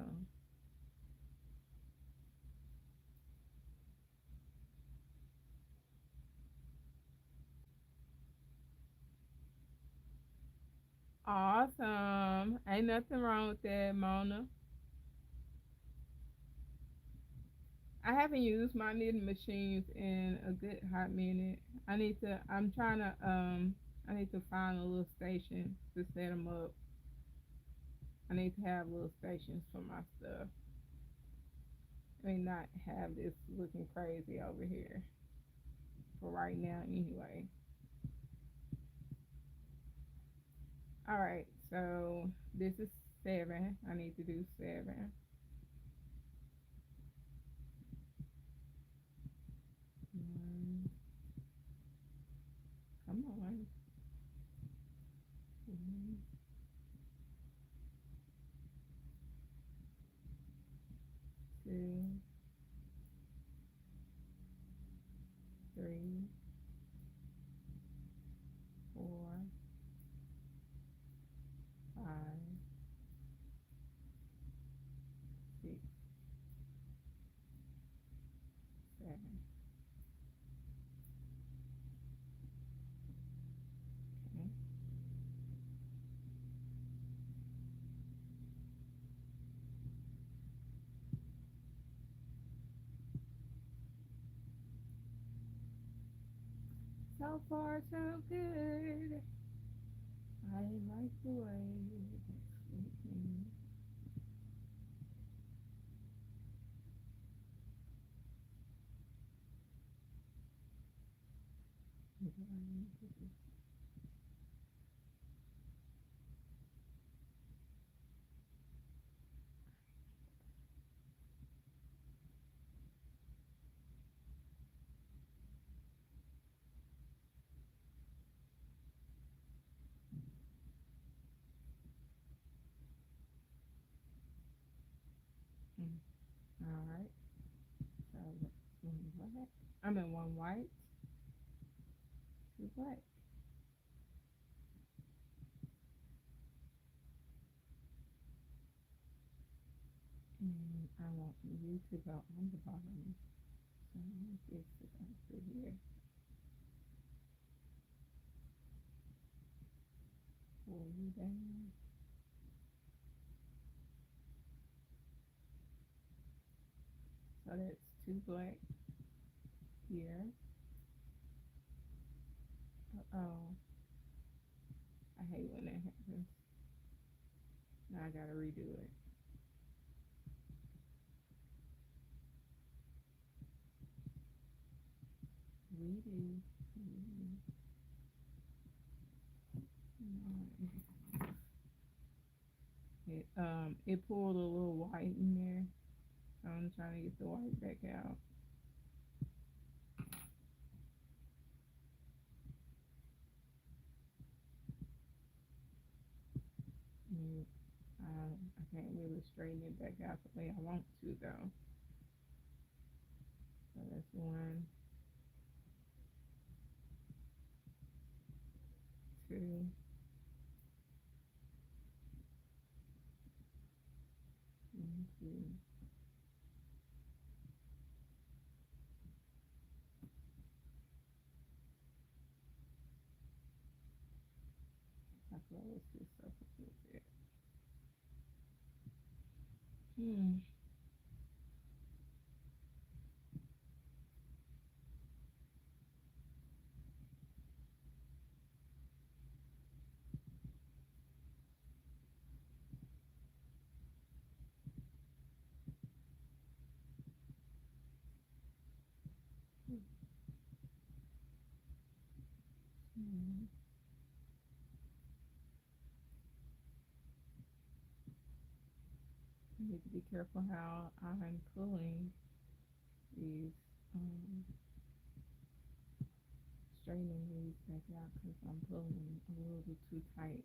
awesome. Ain't nothing wrong with that, Mona. I haven't used my knitting machines in a good hot minute. I need to find a little station to set them up. I need to have little stations for my stuff. I mean, not have this looking crazy over here for right now, anyway. All right, so this is 7. I need to do 7. One, come on. 1, 2, 3, 4, 5, 6, 7. Okay. So far, so good. I like the way it's looking. All right. So that's one black. I mean one white, two black. And I want you to go on the bottom. So I want this to go through here. Pull you down. So that's two black here. Oh, I hate when that happens. Now I gotta redo it. Redo. It pulled a little white in there. So I'm trying to get the white back out. Mm, I can't really straighten it back out the way I want to though. So that's 1, 2, 1, 2. close this up a little bit. Hmm. Hmm. I need to be careful how I'm pulling these, um, straightening these back out because I'm pulling them a little bit too tight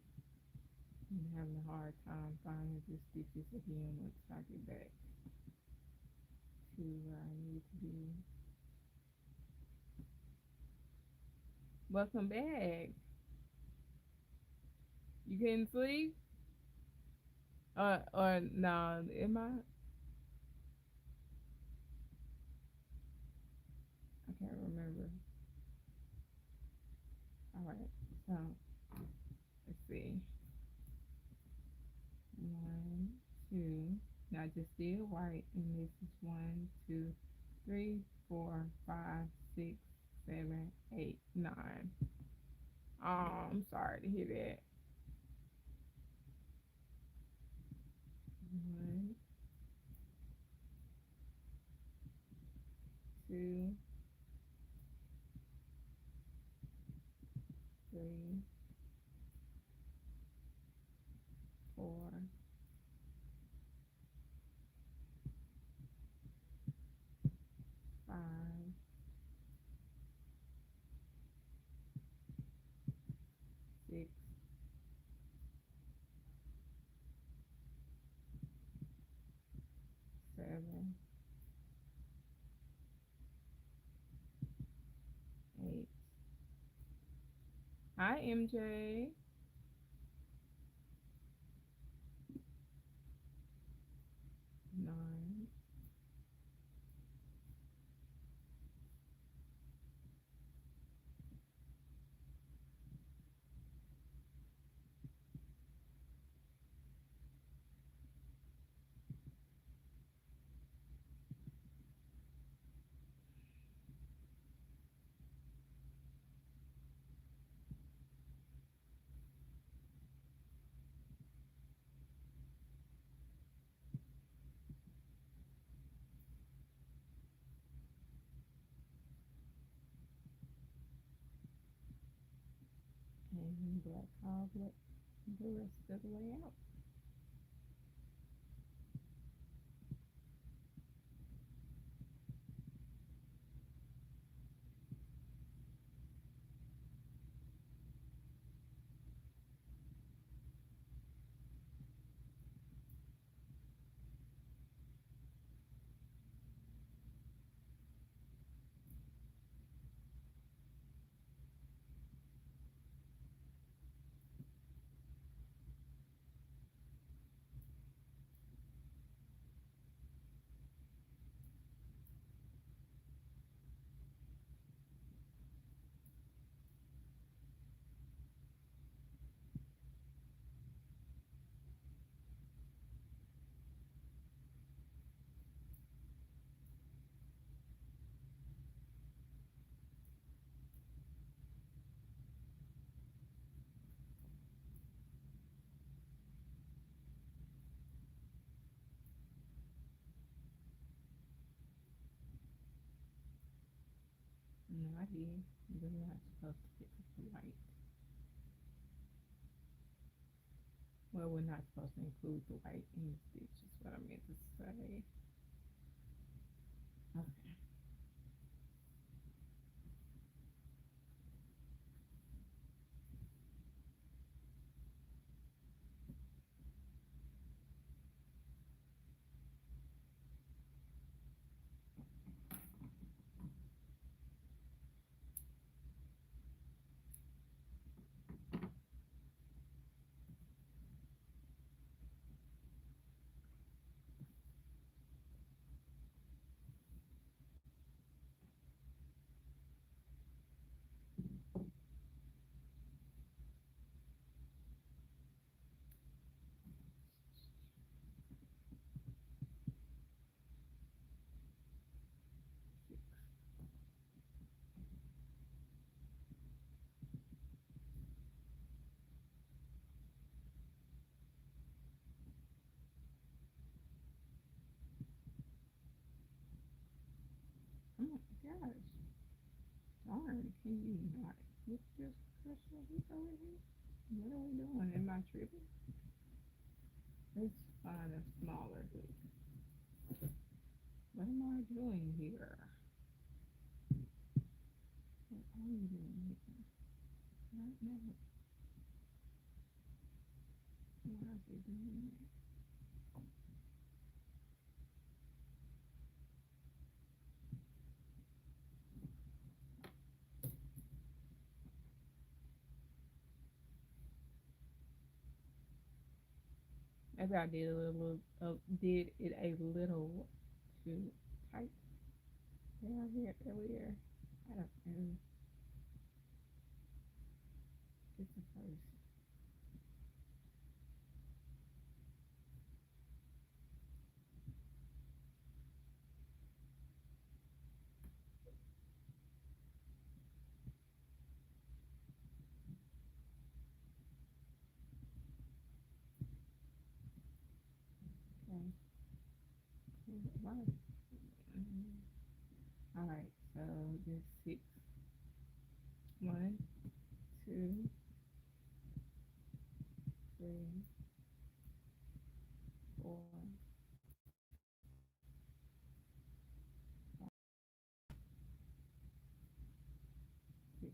and having a hard time finding the stitches again once I get back to where I need to be. Welcome back. You getting sleep? Or no? Am I? I can't remember. All right. So let's see. One, two. Now I just did white, and this is one, two, three, four, five, six, seven, eight, nine. Oh, I'm sorry to hear that. One, two, three, four, five, six, 7, 8. Hi, MJ. 9. And black coblet the rest of the way out. No, I did. We're not supposed to pick up the white. Well, we're not supposed to include the white in the stitch, is what I meant to say. Okay. Can you not look this crystal over here? What are we doing? Am I tripping? Let's find a smaller hook. What am I doing here? What are you doing here? Not now. Why are they doing that? Maybe I did a little, did it a little too tight down here earlier. I don't know. It's a first. Okay. All right. So this six. One, two, three, four, six.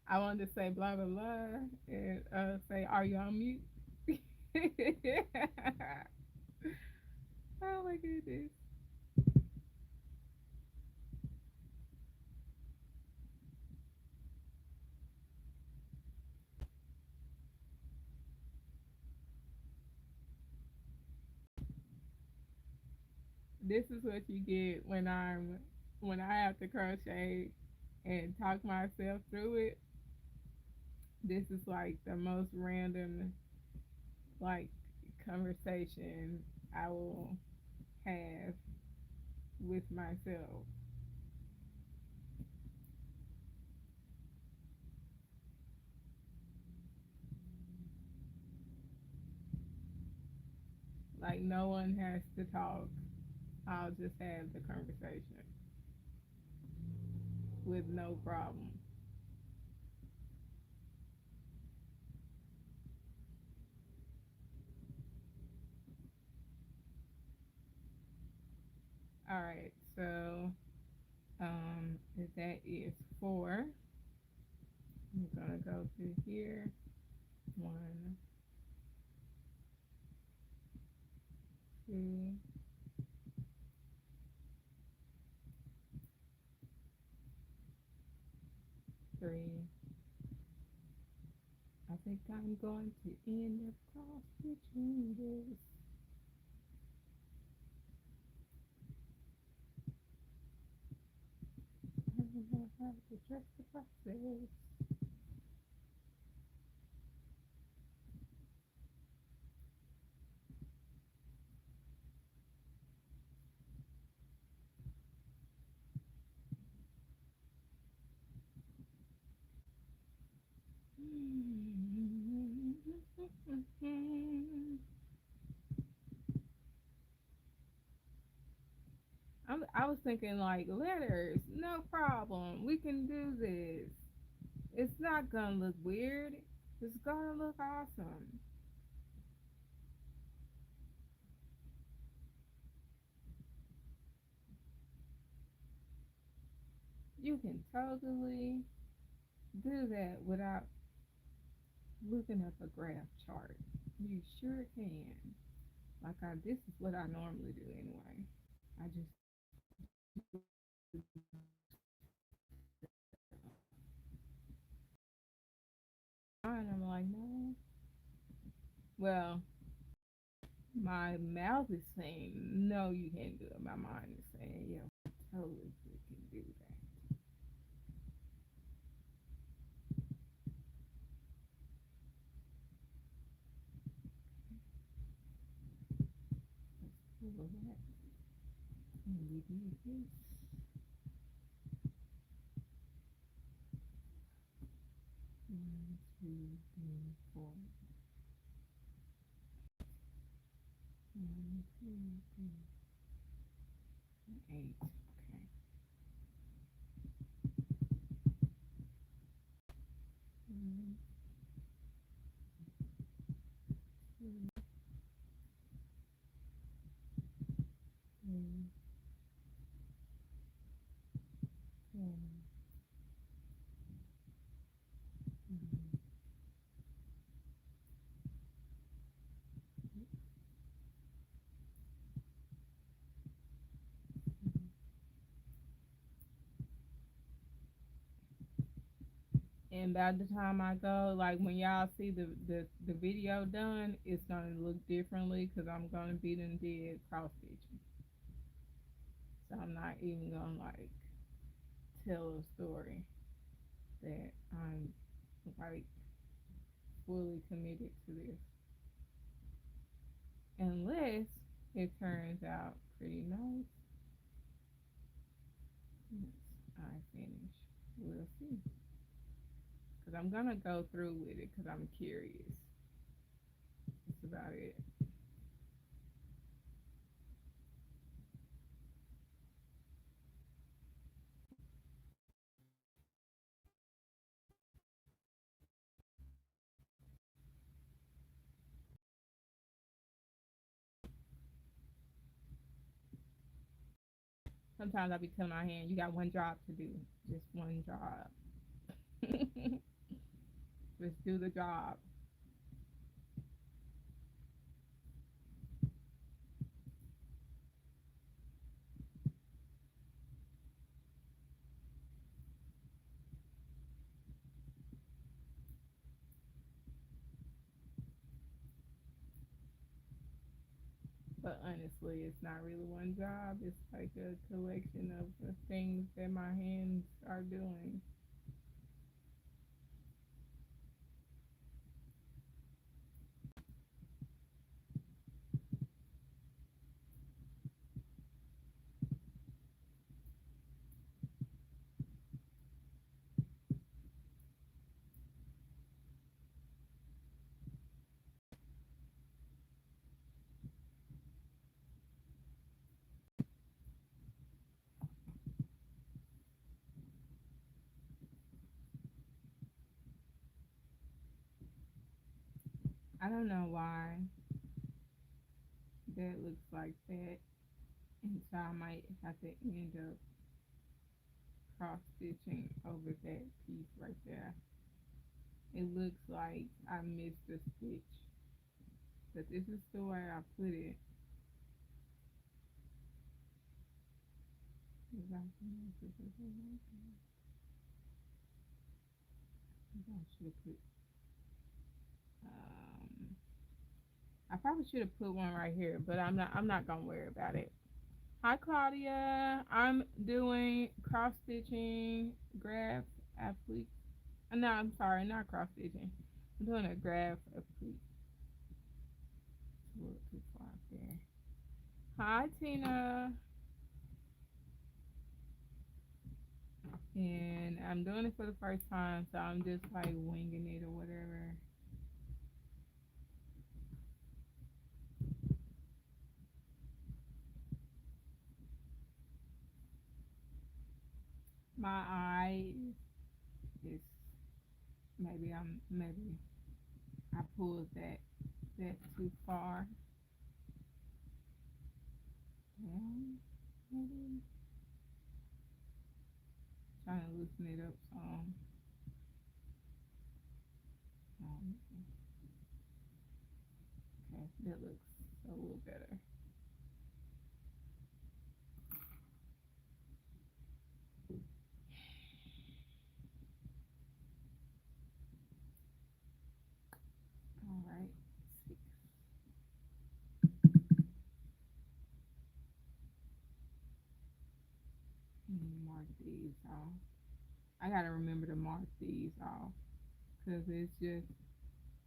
I wanted to say blah blah blah and say, "Are you on mute?" Oh my goodness! This is what you get when I have to crochet and talk myself through it. This is like the most random like conversation I will have with myself. Like no one has to talk. I'll just have the conversation with no problem. All right, so if that is four, I'm gonna go through here. One, two, three. I think I'm going to end up cross stitching this. I don't know how to trust the process. I was thinking like letters, no problem. We can do this. It's not gonna look weird. It's gonna look awesome. You can totally do that without looking up a graph chart. You sure can. This is what I normally do anyway. I just and I'm like, no. Well, my mouth is saying no, you can't do it. My mind is saying, yeah, totally you can do that. Let's pull that. And we did this. 1, 2, 3, 4. 1, 2, 3, 8. Okay. 1, 2, 3, 4. And by the time I go, like when y'all see the video done, it's gonna look differently because I'm gonna be done did cross stitching. So I'm not even gonna like tell a story that I'm like fully committed to this, unless it turns out pretty nice. Yes, I finish. We'll see. Because I'm gonna go through with it because I'm curious. That's about it. Sometimes I'll be telling my hand, you got one job to do, just one job. Just do the job. But honestly, it's not really one job. It's like a collection of the things that my hands are doing. I don't know why that looks like that. And so I might have to end up cross stitching over that piece right there. It looks like I missed a stitch, but this is the way I put it. I should have put. I probably should have put one right here, but I'm not. I'm not gonna worry about it. Hi Claudia. I'm doing cross stitching graph applique. No, I'm sorry, not cross stitching. I'm doing a graph applique. It's a little too far up there. Hi Tina. And I'm doing it for the first time, so I'm just like winging it or whatever. My eye is maybe I pulled that too far. Yeah, maybe trying to loosen it up some. Um, okay, that looks a little better. All right, 6. Mark these off. I gotta remember to mark these off because it's just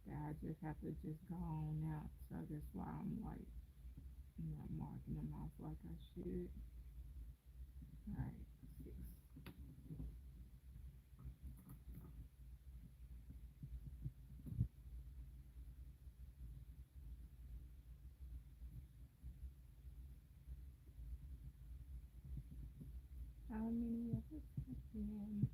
that I just have to just go on out. So that's why I'm like not marking them off like I should. All right, 6. How many of us again?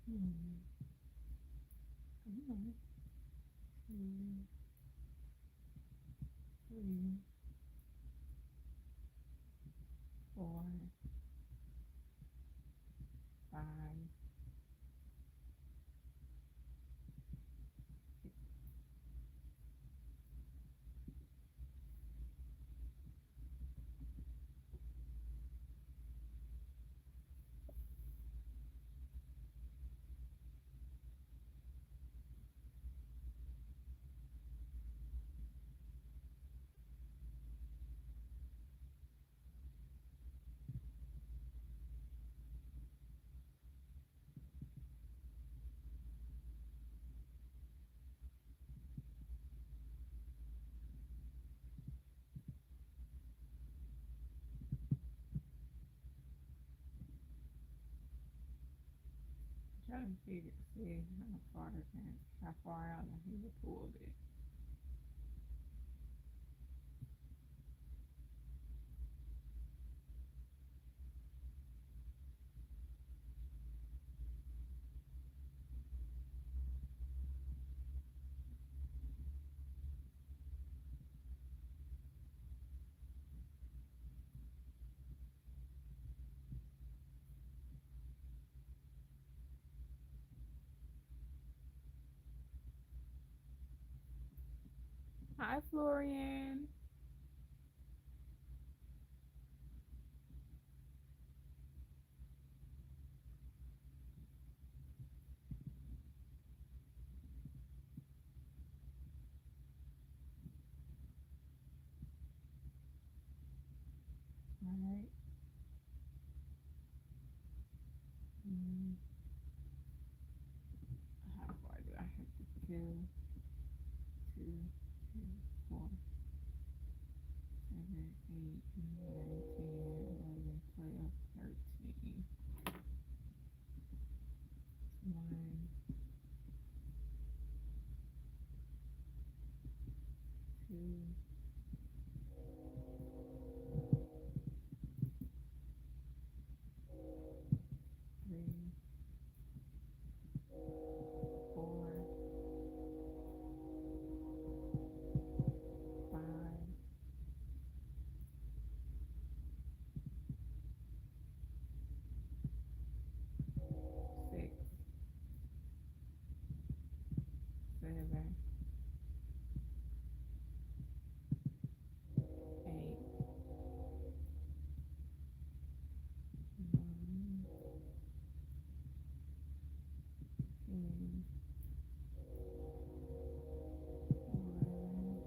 Hmm. Come on. 2, 3, 4, 5. Trying to figure see how far out I need to pull it. Hi, Florian. All right. Mm, how far do I have to go? 2, 3, 4, 7, 8, 9, 10, 11, 12, 13. 1, 2, 3, 4, 5, 6, 7, 8, 9, 10, 11,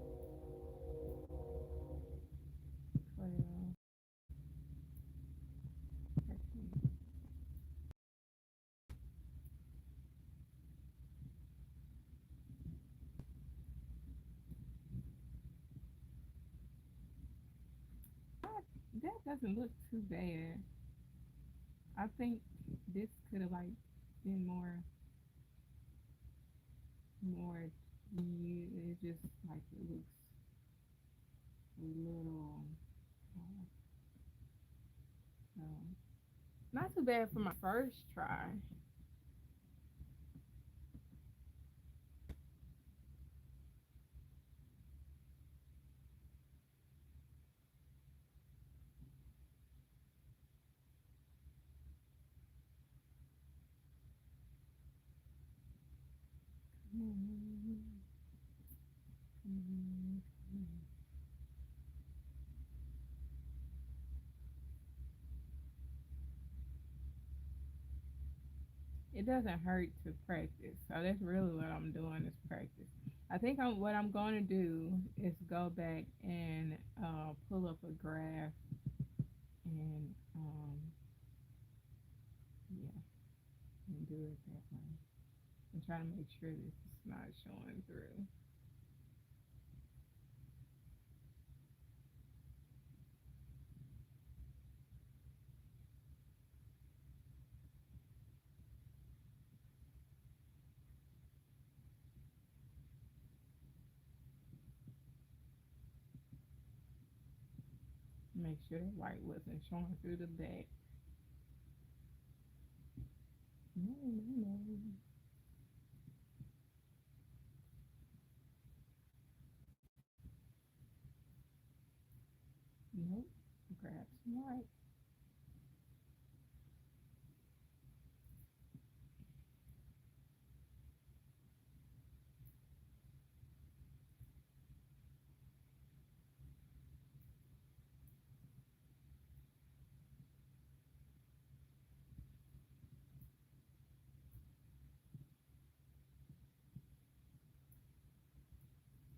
12, 13. That doesn't look too bad. I think this could have like been more it just like it looks a little so not too bad for my first try. It doesn't hurt to practice. So that's really what I'm doing is practice. I think what I'm going to do is go back and pull up a graph and yeah, and do it that way. I'm trying to make sure this is not showing through. Make sure the white wasn't showing through the back. No, no, no. Nope. Grab some white.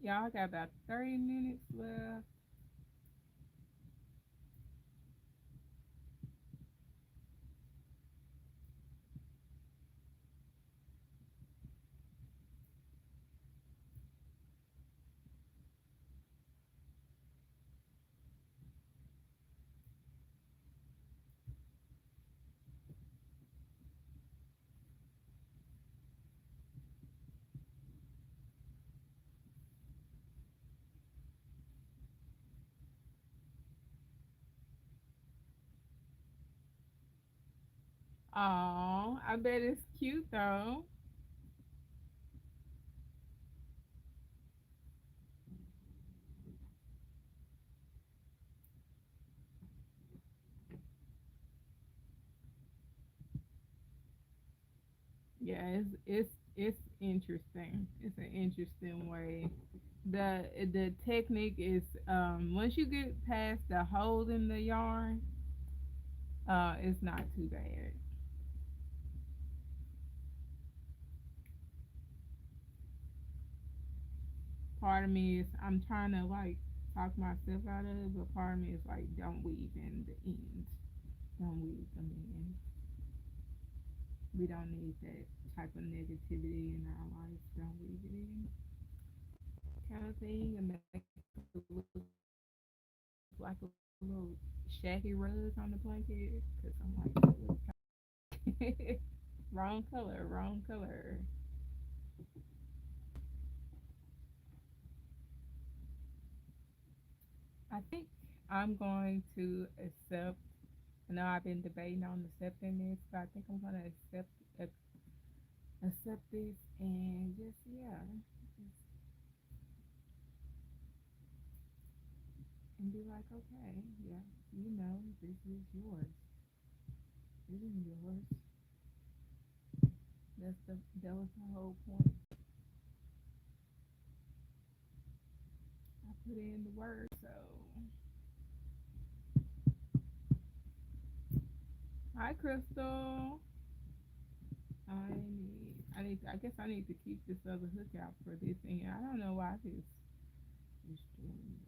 Y'all got about 30 minutes left. Oh, I bet it's cute though. Yeah, it's interesting. It's an interesting way. The technique is once you get past the hole in the yarn, it's not too bad. Part of me is I'm trying to like talk myself out of it, but part of me is like don't weave in the ends. Don't weave them in. We don't need that type of negativity in our life. Don't weave it in. Kind of thing and make it look like a little shaggy rug on the blanket. Cause I'm like, wrong color, wrong color. I think I'm going to accept. I know I've been debating on accepting this, but I think I'm gonna accept this and just yeah, just, and be like, okay, yeah, this is yours. This is yours. That was the whole point. I put in the word, so hi, Crystal. I guess I need to keep this other hook out for this thing. I don't know why this is doing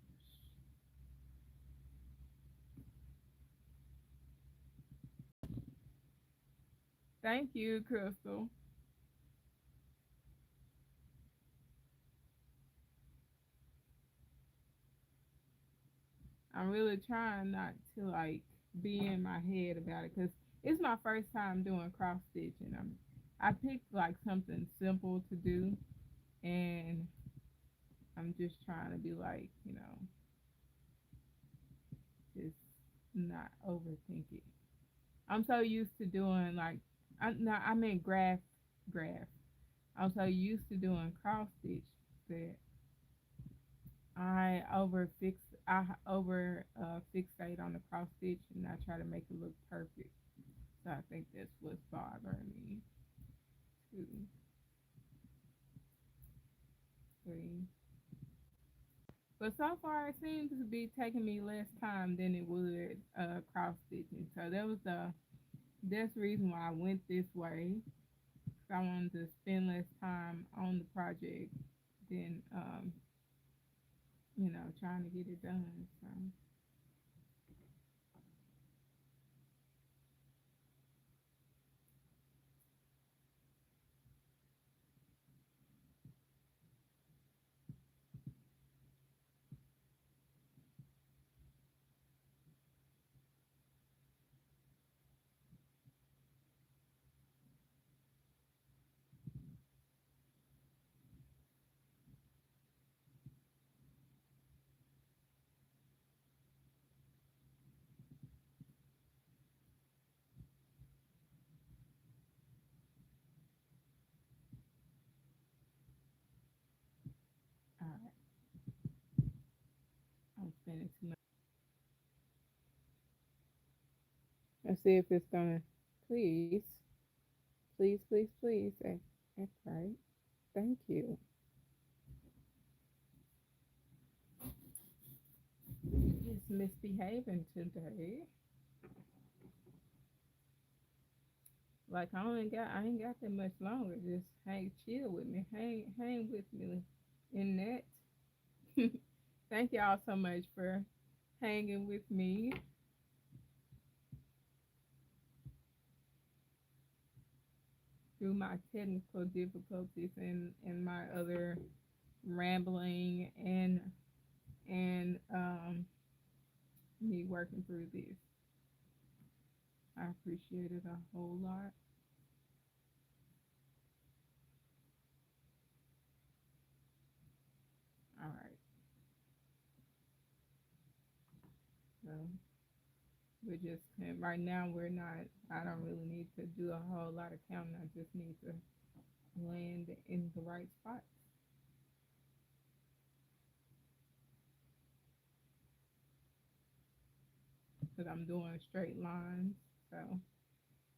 this. Thank you, Crystal. I'm really trying not to like be in my head about it because it's my first time doing cross stitching. I picked like something simple to do, and I'm just trying to be like just not overthink it. I'm so used to doing like I mean graph. I'm so used to doing cross stitch that I over fixate on the cross stitch and I try to make it look perfect. So I think that's what's bothering me too. 3. But so far, it seems to be taking me less time than it would cross stitching. So that's the reason why I went this way. 'Cause I wanted to spend less time on the project than trying to get it done. So all right, I'm spending too much. Let's see if it's gonna. Please, please, please, please. That's right. Thank you. It's misbehaving today. Like I ain't got that much longer. Just hang, chill with me, hang with me in that. Thank y'all so much for hanging with me through my technical difficulties and my other rambling and me working through this. I appreciate it a whole lot. All right, so right now we're not. I don't really need to do a whole lot of counting. I just need to land in the right spot because I'm doing straight lines. So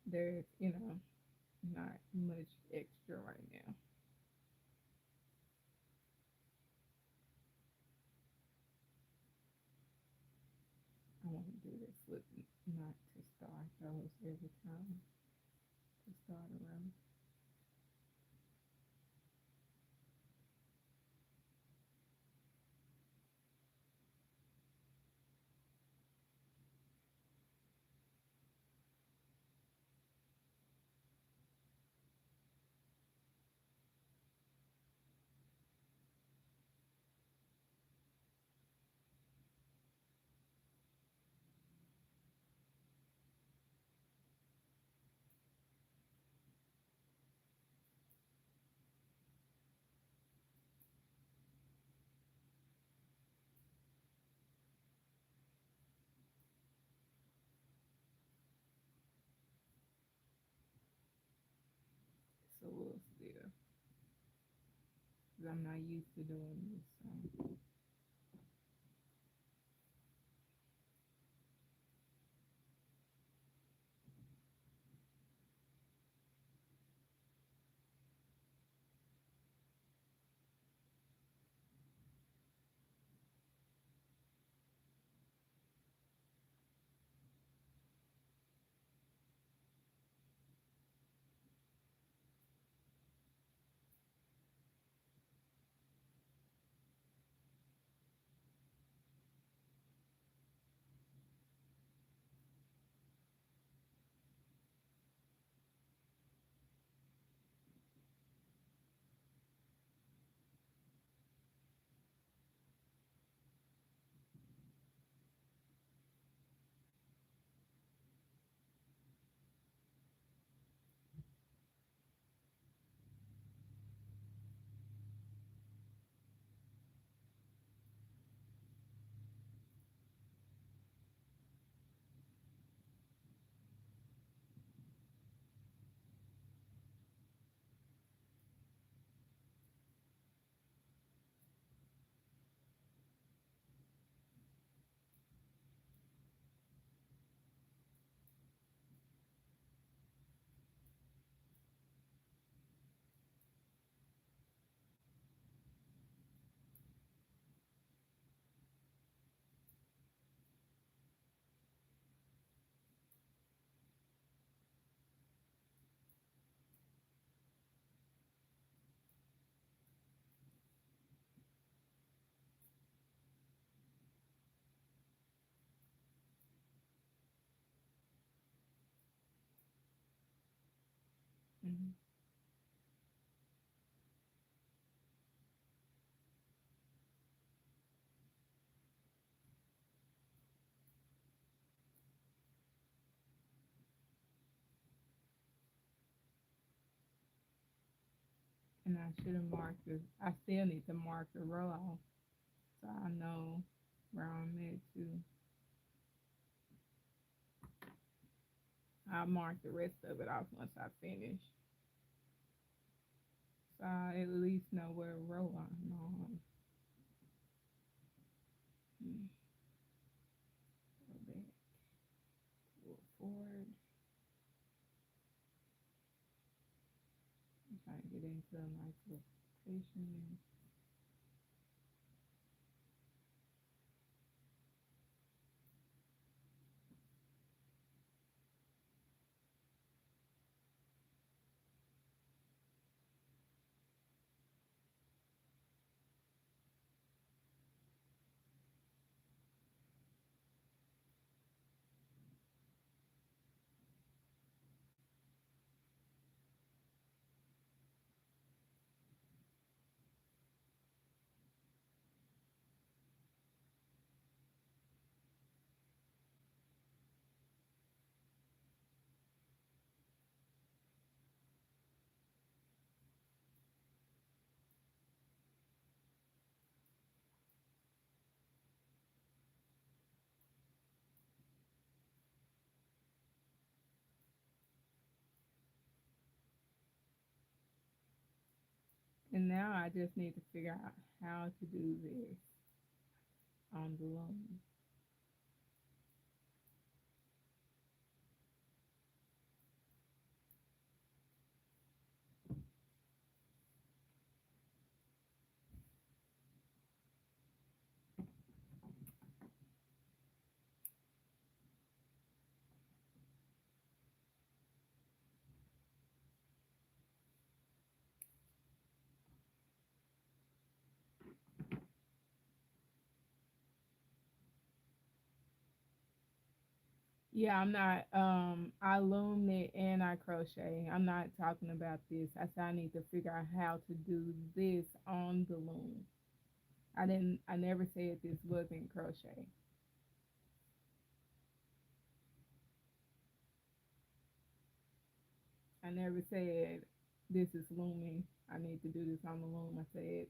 there's not much extra right now. I want to do this slip not to start those every time to start around. So we'll still, because I'm not used to doing this. So Mhm. And I should have marked this. I still need to mark the row off so I know where I'm at too. I'll mark the rest of it off once I finish. So I at least know where row I'm on. Mm, Go back, pull forward. I'm trying to get into a nice location. And now I just need to figure out how to do this on the loom. Yeah, I'm not. I loom knit and I crochet. I'm not talking about this. I said I need to figure out how to do this on the loom. I didn't. I never said this wasn't crochet. I never said this is looming. I need to do this on the loom. I said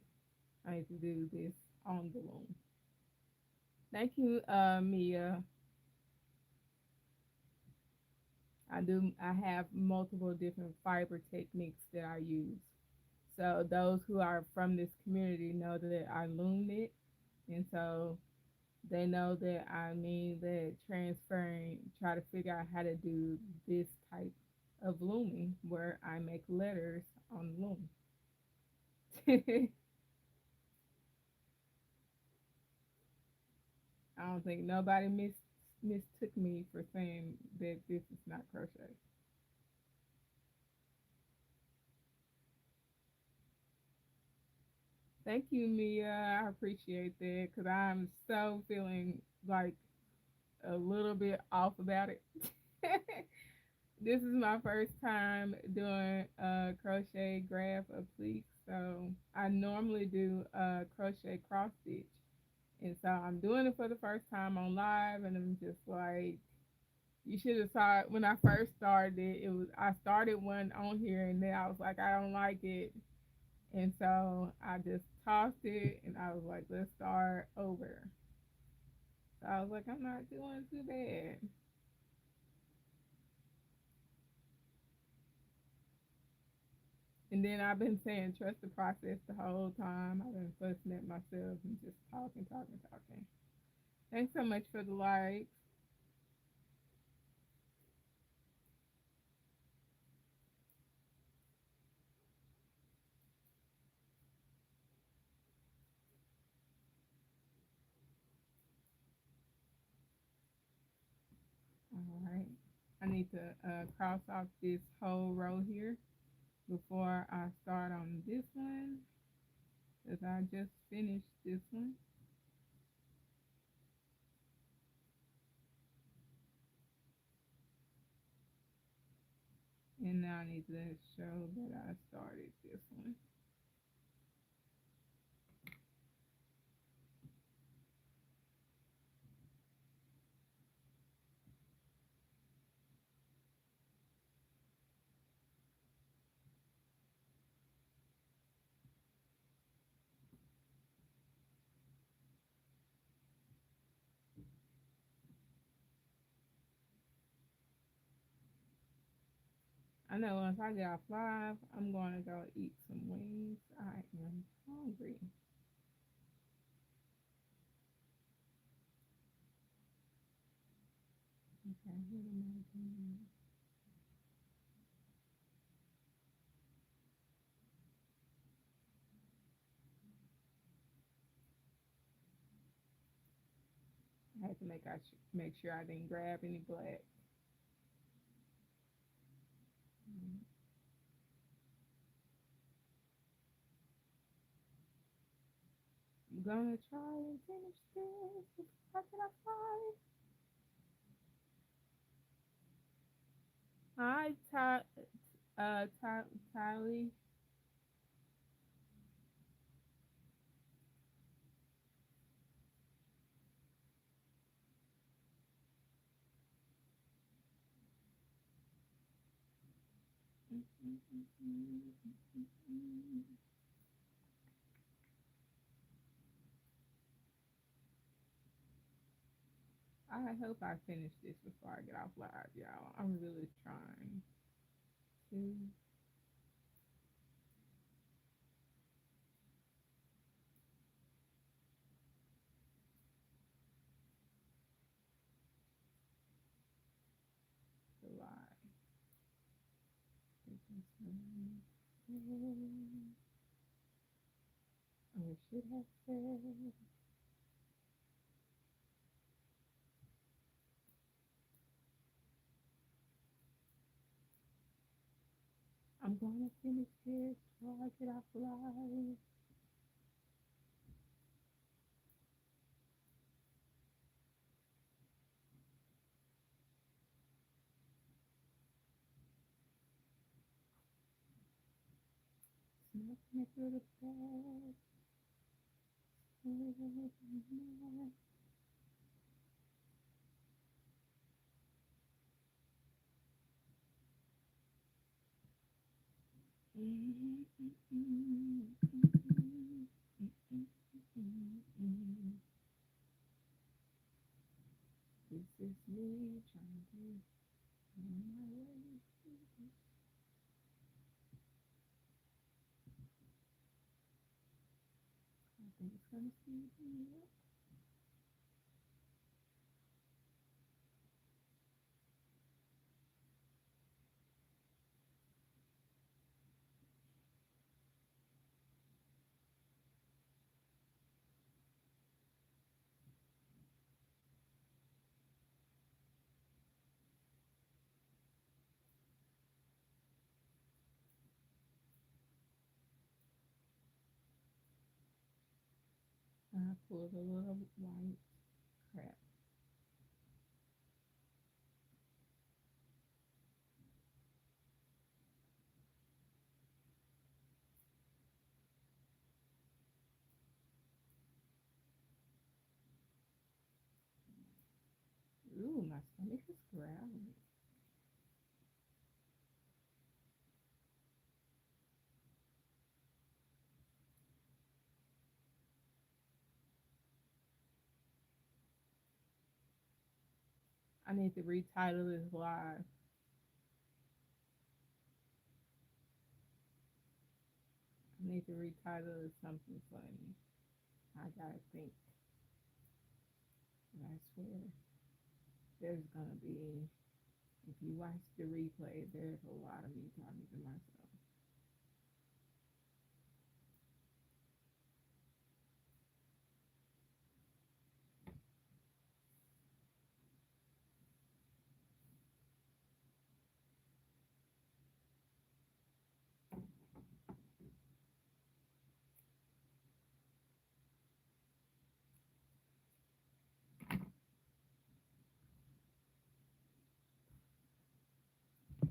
I need to do this on the loom. Thank you, Mia. I do. I have multiple different fiber techniques that I use. So those who are from this community know that I loom it, and so they know that I mean that transferring, try to figure out how to do this type of looming where I make letters on loom. I don't think nobody mistook me for saying that this is not crochet. Thank you, Mia. I appreciate that because I'm so feeling like a little bit off about it. This is my first time doing crochet graph applique. So I normally do crochet cross stitch. And so I'm doing it for the first time on live and I'm just like you should have saw it when I first started it. It was I started one on here and then I was like I don't like it. And so I just tossed it and I was like, let's start over. So I was like, I'm not doing too bad. And then I've been saying trust the process the whole time. I've been fussing at myself and just talking, talking, talking. Thanks so much for the likes. All right. I need to cross off this whole row here before I start on this one because I just finished this one. And now I need to show that I started this one. I know once I get off live, I'm going to go eat some wings. I am hungry. Okay, what am I doing? I had to make sure I didn't grab any black. Mm, I'm gonna try and finish this. How can I fly? Hi, Tylee. I hope I finish this before I get off live, y'all. I'm really trying to survive. I should have said I'm gonna finish this before I get off live. Smoking through the bed. This is me trying to find my way. I think it's gonna speed me up. I pulled a little white crap. Ooh, my stomach is growling. I need to retitle this live. I need to retitle it something funny. I gotta think. And I swear, there's gonna be, if you watch the replay, there's a lot of me talking to myself.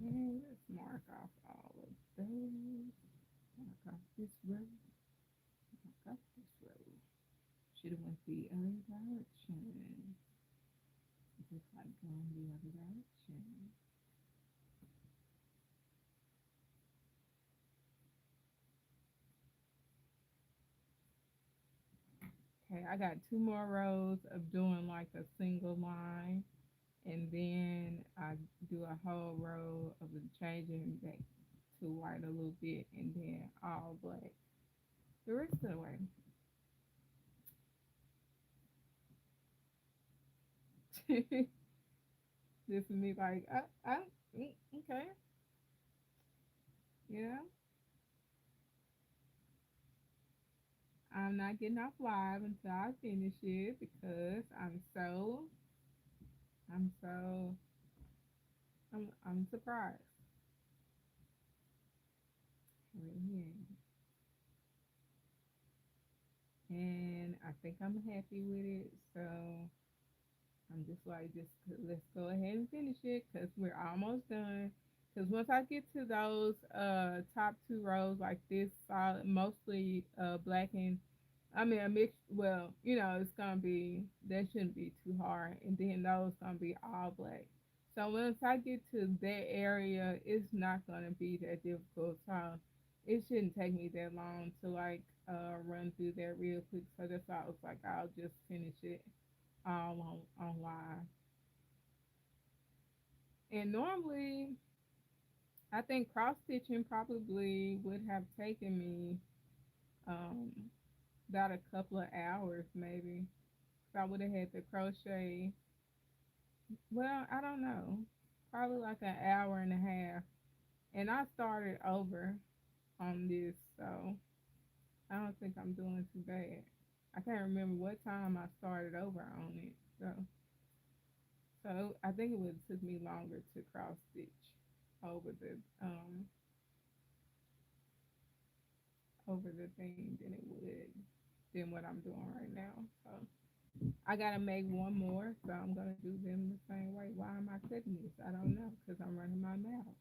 And let's mark off all of those. Mark off this row. Mark off this row. Should have went the other direction. Just like going the other direction. Okay, I got two more rows of doing like a single line, and then I do a whole row of the changing back to white a little bit, and then all black the rest of the way. This is me like, okay, yeah, I'm not getting off live until I finish it because I'm so, I'm surprised. Right here. And I think I'm happy with it. So I'm just like, just let's go ahead and finish it because we're almost done. Because once I get to those top two rows like this, solid, mostly black and I mean a mix. Well, it's gonna be that shouldn't be too hard, and then those gonna be all black. So once I get to that area, it's not gonna be that difficult. So it shouldn't take me that long to like run through that real quick. So that's why I was like, I'll just finish it all on live. And normally, I think cross stitching probably would have taken me um, about a couple of hours, maybe. So I would have had to crochet. Well, I don't know, probably like an hour and a half. And I started over on this, so I don't think I'm doing too bad. I can't remember what time I started over on it. So I think it would have took me longer to cross stitch over the um over the thing than it would than what I'm doing right now. So I gotta make one more, so I'm gonna do them the same way. Why am I cutting this? I don't know, cause I'm running my mouth.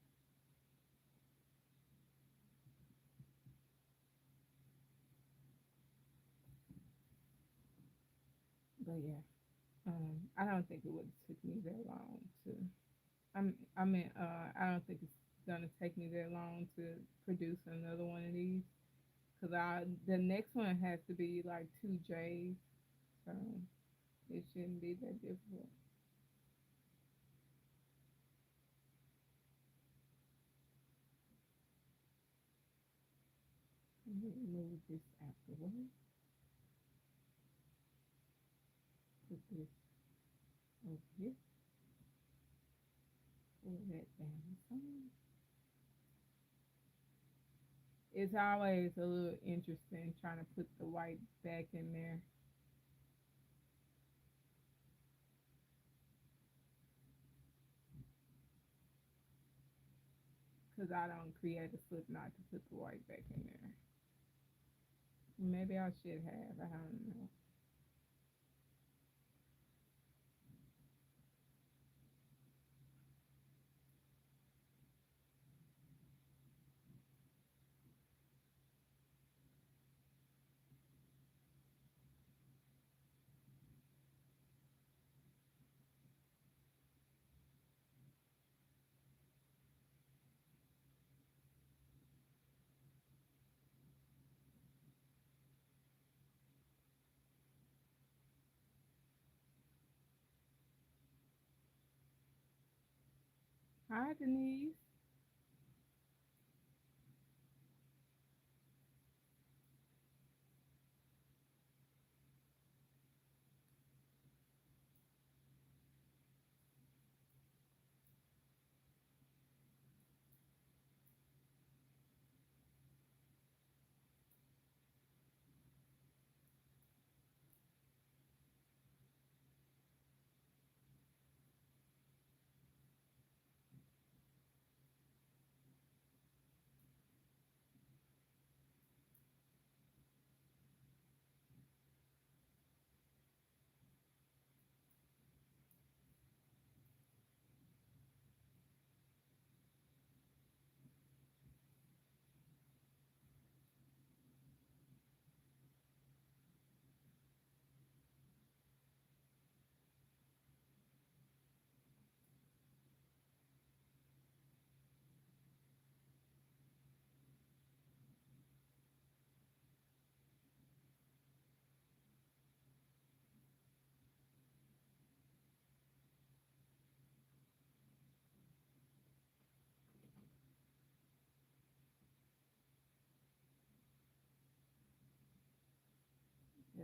But yeah, I don't think it would have took me that long to. I don't think it's gonna take me that long to produce another one of these, cause the next one has to be like two J's, so it shouldn't be that difficult. Let me move this out the way. Put this over here. Pull that down some. It's always a little interesting trying to put the white back in there because I don't create a slip knot to put the white back in there. Maybe I should have. I don't know. Hi, Denise.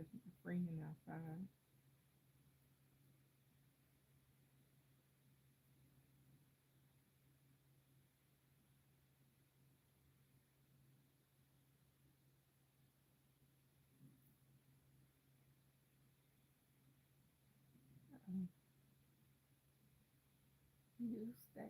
That's my friend outside. Um, you stay.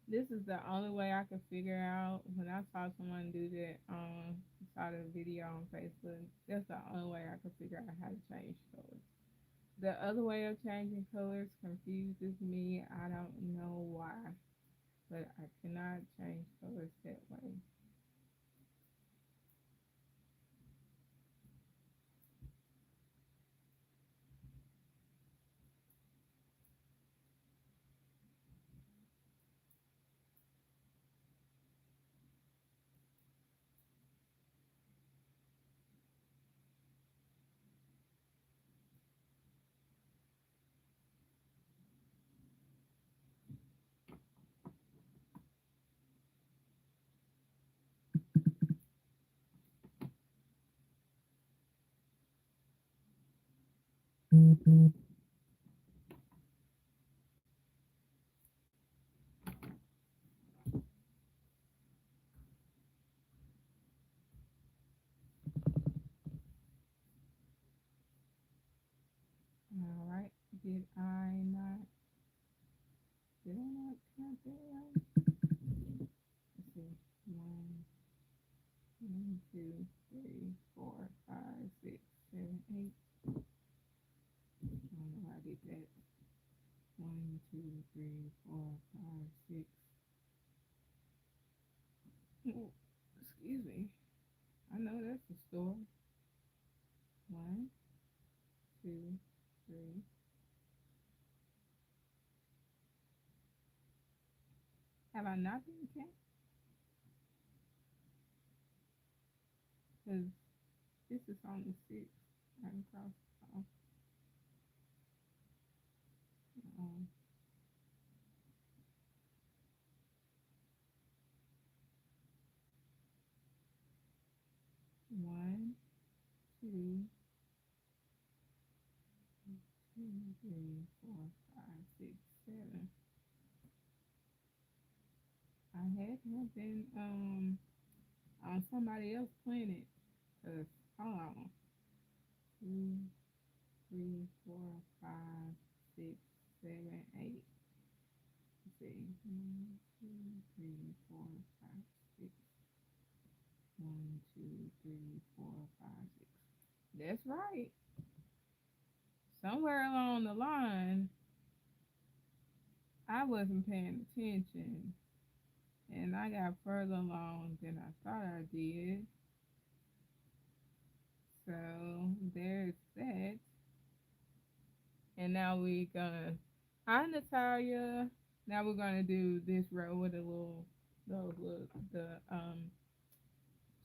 This is the only way I could figure out when I saw someone do that. Saw the video on Facebook. That's the only way I could figure out how to change colors. The other way of changing colors confuses me. I don't know why, but I cannot change colors that way. All right. Did I not? Did I not count that right? Let's see. One, two, three, four, five, six, seven, eight. I don't know how I did that. One, two, three, four, five, six. Oh, excuse me. I know that's the store. One, two, three. Have I not been counting? Because this is on the six. Right across. Oh, um, one, two, two, three, four, five, six, seven. I had been on somebody else's planet. Cause hold on, two, three, four, five, six, seven, eight. Let's see, one, two, three, four, five, six. One, two, three, four, five, six. That's right. Somewhere along the line, I wasn't paying attention, and I got further along than I thought I did. So there's that. And now we gonna, hi Natalia. Now we're gonna do this row with a little, the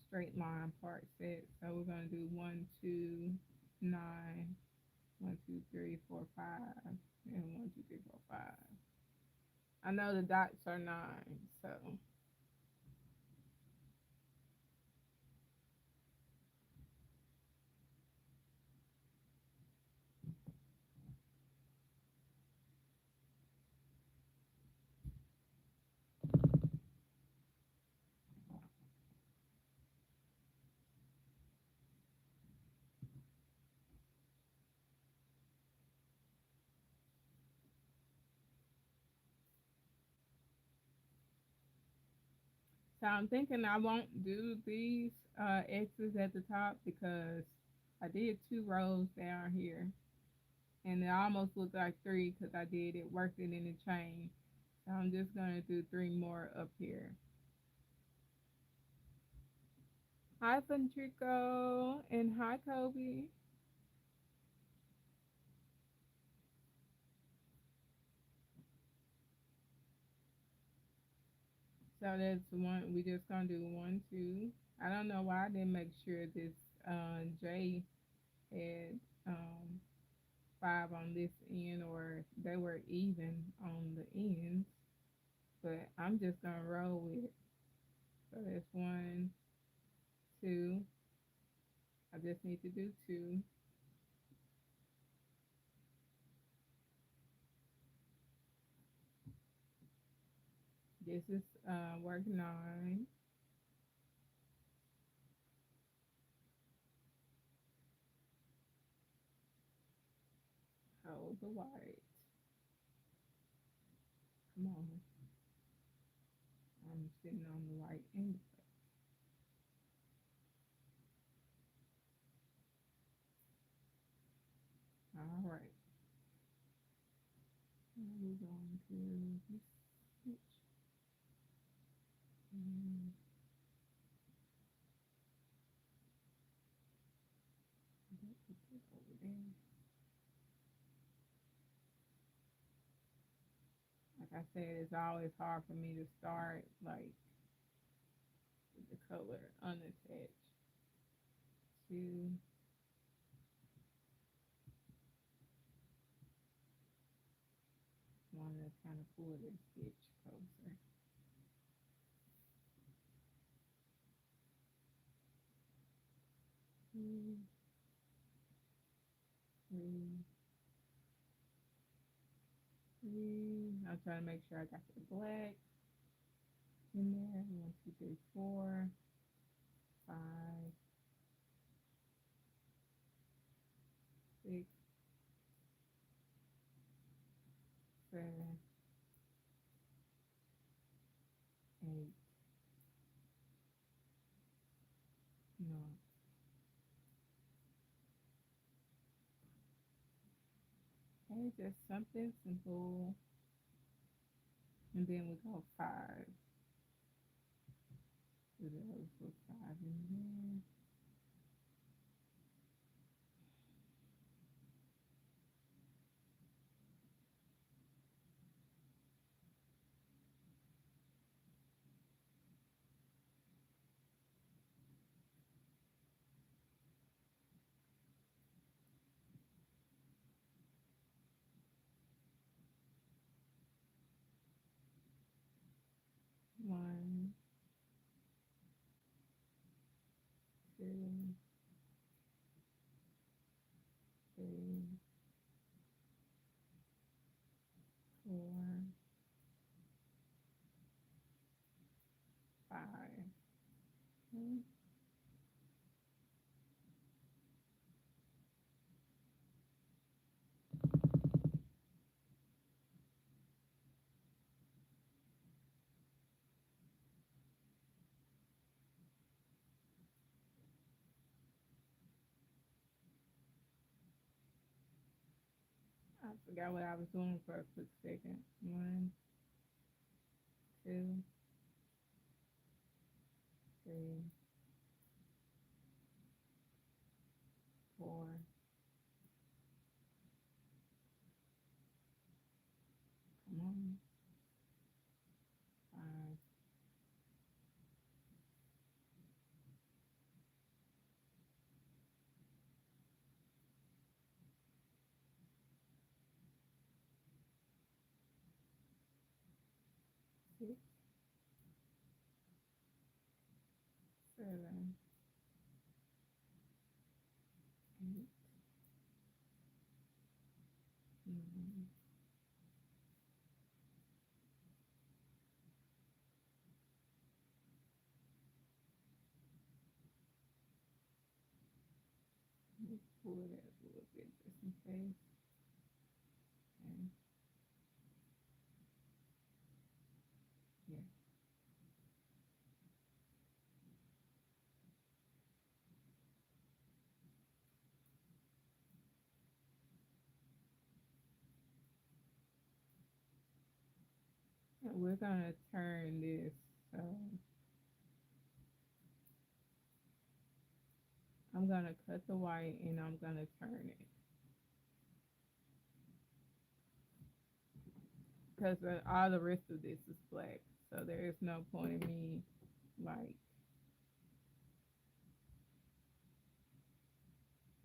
straight line part set. So we're gonna do one, two, nine, one, two, three, four, five, and one, two, three, four, five. I know the dots are nine, so I'm thinking I won't do these X's at the top because I did two rows down here, and it almost looked like three because I did it, worked it in the chain. So I'm just gonna do three more up here. Hi, Patrico, and hi, Kobe. So that's one. We just gonna do one, two. I don't know why I didn't make sure this J had 5 on this end, or they were even on the ends, but I'm just gonna roll with it. So that's one, two. I just need to do two. This is work 9. Hold the white. Come on. I'm sitting on the white end. All right. Now we're going to this stitch. And put this over there. Like I said, it's always hard for me to start like with the color unattached. Two, want to kind of pull this stitch closer. Two, three, three. I'll try to make sure I got the black in there. One, two, three, four, five, six, seven, eight. No. Okay, just something simple. And then we go five. So those put five in there. One, two, three, four, five. Okay. I forgot what I was doing for a quick second. One, two, three, four. Come on. Five, six, seven, eight, nine. Let's pull it up a little bit just in case. Okay. Yeah. And we're gonna turn this. So I'm gonna cut the white and I'm gonna turn it because all the rest of this is black. So there is no point in me like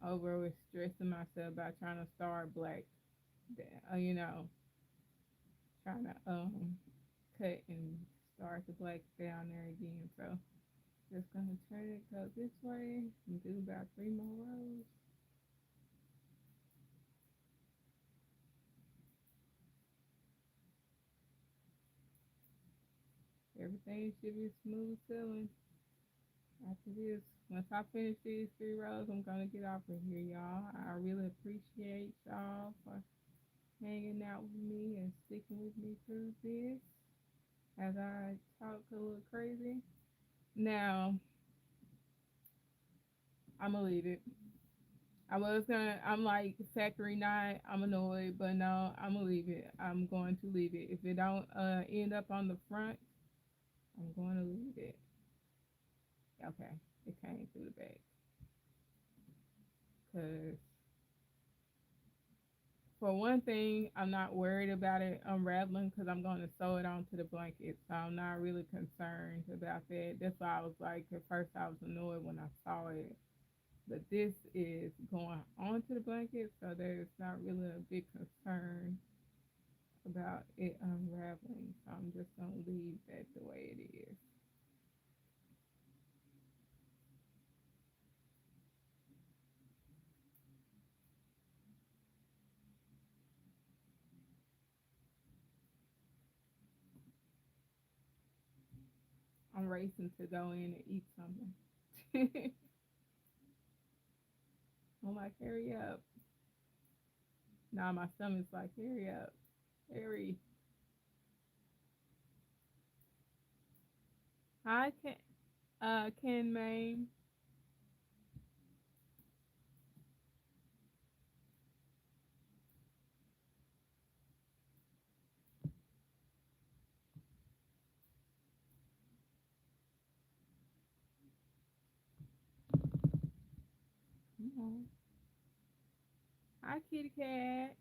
over stressing myself by trying to start black, you know, trying to cut and start the black down there again. So just gonna turn it go this way and do about 3 more rows. Everything should be smooth sailing after this. Once I finish these 3 rows, I'm gonna get off of here, y'all. I really appreciate y'all for hanging out with me and sticking with me through this as I talk a little crazy. Now, I'm gonna leave it. I'm like factory nine. I'm annoyed, but no, I'm gonna leave it. I'm going to leave it. If it don't end up on the front, I'm going to leave it. Okay, it came through the back. Cause for one thing, I'm not worried about it unraveling because I'm going to sew it onto the blanket, so I'm not really concerned about that. That's why I was like, at first I was annoyed when I saw it, but this is going onto the blanket, so there's not really a big concern about it unraveling. So I'm just gonna leave that the way it is. I'm racing to go in and eat something. I'm like, hurry up. Now my stomach's like, hurry up. Hurry. Hi, Ken Maine. Come on. Hi, kitty cat.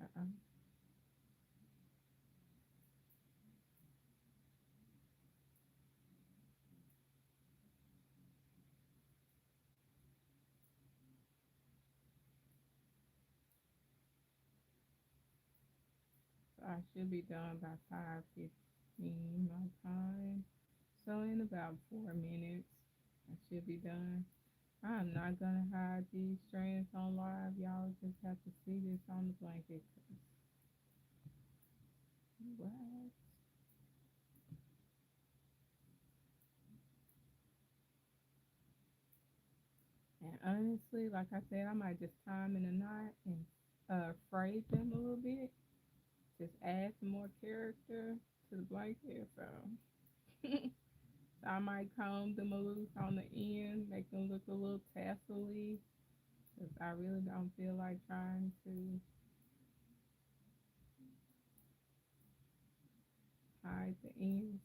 Uh-uh. So I should be done by 5:15 my time. So in about 4 minutes, I should be done. I'm not gonna hide these strands on live. Y'all just have to see this on the blanket. 'Cause what? And honestly, like I said, I might just tie them in a knot and braid them a little bit. Just add some more character to the blanket. So I might comb them a loose on the end, make them look a little tassely. Cause I really don't feel like trying to hide the ends.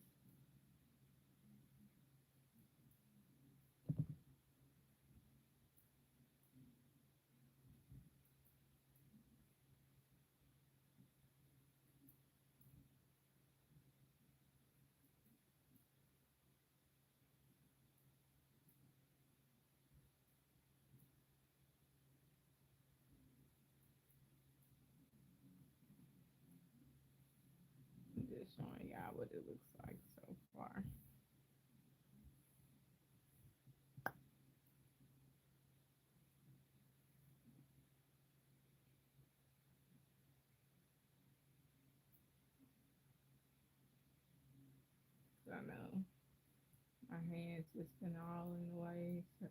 I'm just showing y'all what it looks like so far. So I know my hands just been all in the way. So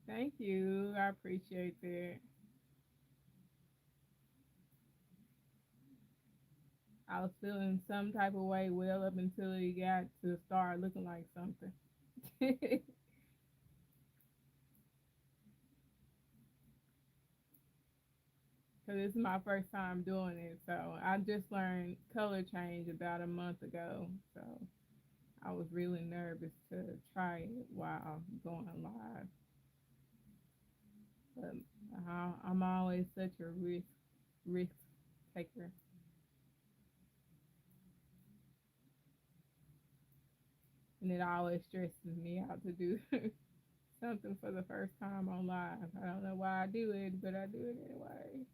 thank you. I appreciate that. I was feeling some type of way well up until it got to start looking like something. Because this is my first time doing it. So I just learned color change about a month ago. So I was really nervous to try it while going live. But I'm always such a risk taker. And it always stresses me out to do something for the first time on live. I don't know why I do it, but I do it anyway.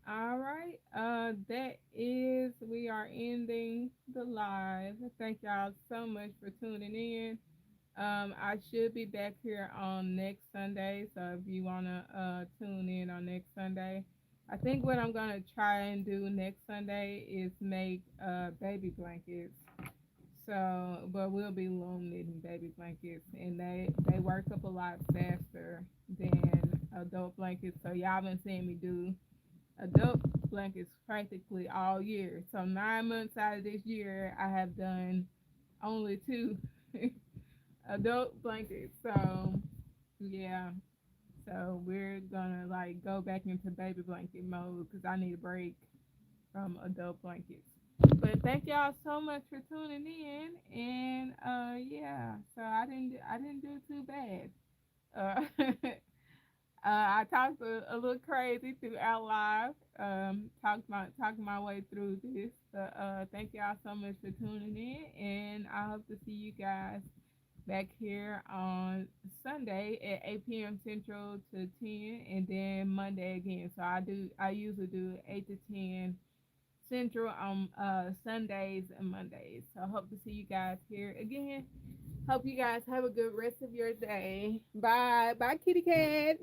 All right. That is, we are ending the live. Thank y'all so much for tuning in. I should be back here on next Sunday, so if you wanna tune in on next Sunday, I think what I'm gonna try and do next Sunday is make baby blankets. So, but we'll be loom knitting baby blankets, and they work up a lot faster than adult blankets. So y'all been seeing me do adult blankets practically all year. So 9 months out of this year, I have done only two adult blankets. So yeah, so we're gonna like go back into baby blanket mode because I need a break from adult blankets. But thank y'all so much for tuning in, and yeah, so I didn't do too bad. I talked a little crazy throughout live. Talking my way through this. But thank y'all so much for tuning in, and I hope to see you guys back here on Sunday at 8 p.m. Central to 10, and then Monday again. So I usually do 8 to 10 Central on Sundays and Mondays. So I hope to see you guys here again. Hope you guys have a good rest of your day. Bye. Bye, kitty cat.